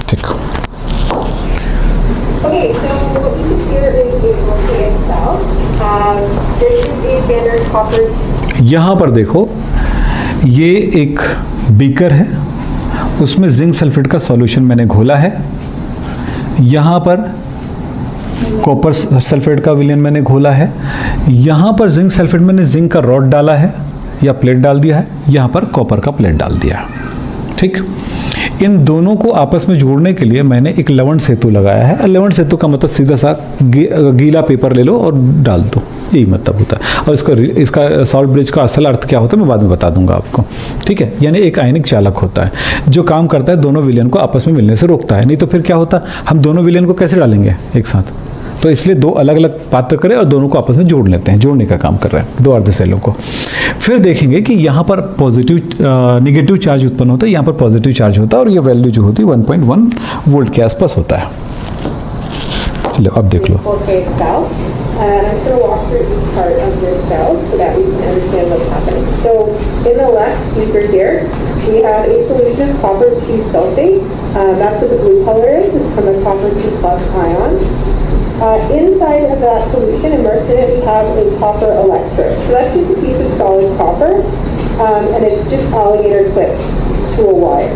ठीक। यहाँ पर देखो, ये एक बीकर है, उसमें जिंक सल्फेट का सॉल्यूशन मैंने घोला है। यहाँ पर कॉपर सल्फेट का विलयन मैंने घोला है। यहाँ पर जिंक सल्फेट मैंने जिंक का रॉड डाला है या प्लेट डाल दिया है, यहाँ पर कॉपर का प्लेट डाल दिया है, ठीक। इन दोनों को आपस में जोड़ने के लिए मैंने एक लवण सेतु लगाया है। लवण सेतु का मतलब सीधा सा गीला पेपर ले लो और डाल दो, यही मतलब होता है। और इसका सॉल्ट ब्रिज का असल अर्थ क्या होता है मैं बाद में बता दूंगा आपको, ठीक है। यानी एक आयनिक चालक होता है जो काम करता है दोनों विलयन को आपस में मिलने से रोकता है। नहीं तो फिर क्या होता, हम दोनों विलयन को कैसे डालेंगे एक साथ। तो इसलिए दो अलग अलग पात्र करें और दोनों को आपस में जोड़ लेते हैं, जोड़ने का काम कर रहे हैं दो अर्ध सेलों को। फिर देखेंगे कि यहाँ पर नेगेटिव चार्ज उत्पन्न होता है, यहाँ पर पॉजिटिव चार्ज होता है, और ये वैल्यू जो होती है 1.1 वोल्ट के आसपास होता है। लो अब देख लो। Inside of that solution, immersed in it, we have a copper electrode. So that's just a piece of solid copper, and it's just alligator clipped to a wire.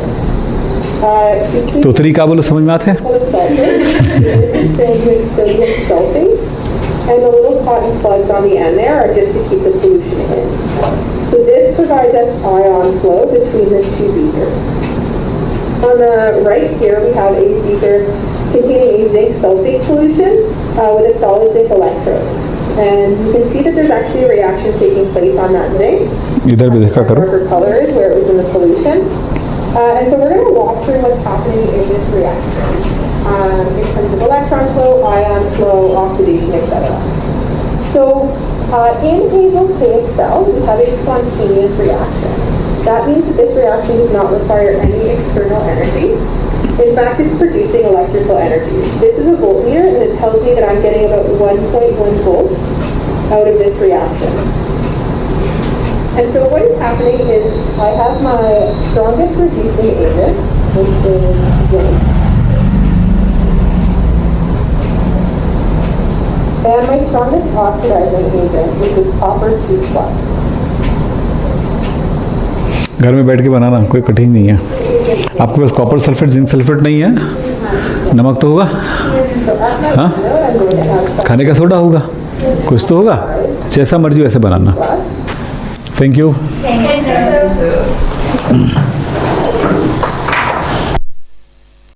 तो तरीका बोलो, समझ में आते हैं? This is filled with sodium sulfate, and the little cotton plugs on the end there are just to keep the solution in. So this provides us ion flow between the two beakers. On the right here, we have a beaker containing a zinc sulfate solution with a solid zinc electrode. And you can see that there's actually a reaction taking place on that zinc. इधर भी देखा करो. Darker color is where it was in the solution. And so we're going to walk through what's happening in this reaction in terms of electron flow, ion flow, oxidation, etc. So in Hazel's cell, we have a spontaneous reaction. That means that this reaction does not require any external energy. In fact, it's producing electrical energy. This is a voltmeter, and it tells me that I'm getting about 1.1 volts out of this reaction. And so what is happening is I have my strongest reducing agent, which is zinc, and my strongest oxidizing agent, which is copper 2+. घर में बैठ के बनाना कोई कठिन नहीं है। आपके पास copper sulphate zinc sulphate नहीं है, नमक तो होगा, हाँ, खाने का सोडा होगा, कुछ तो होगा, जैसा मर्जी वैसे बनाना। Thank you.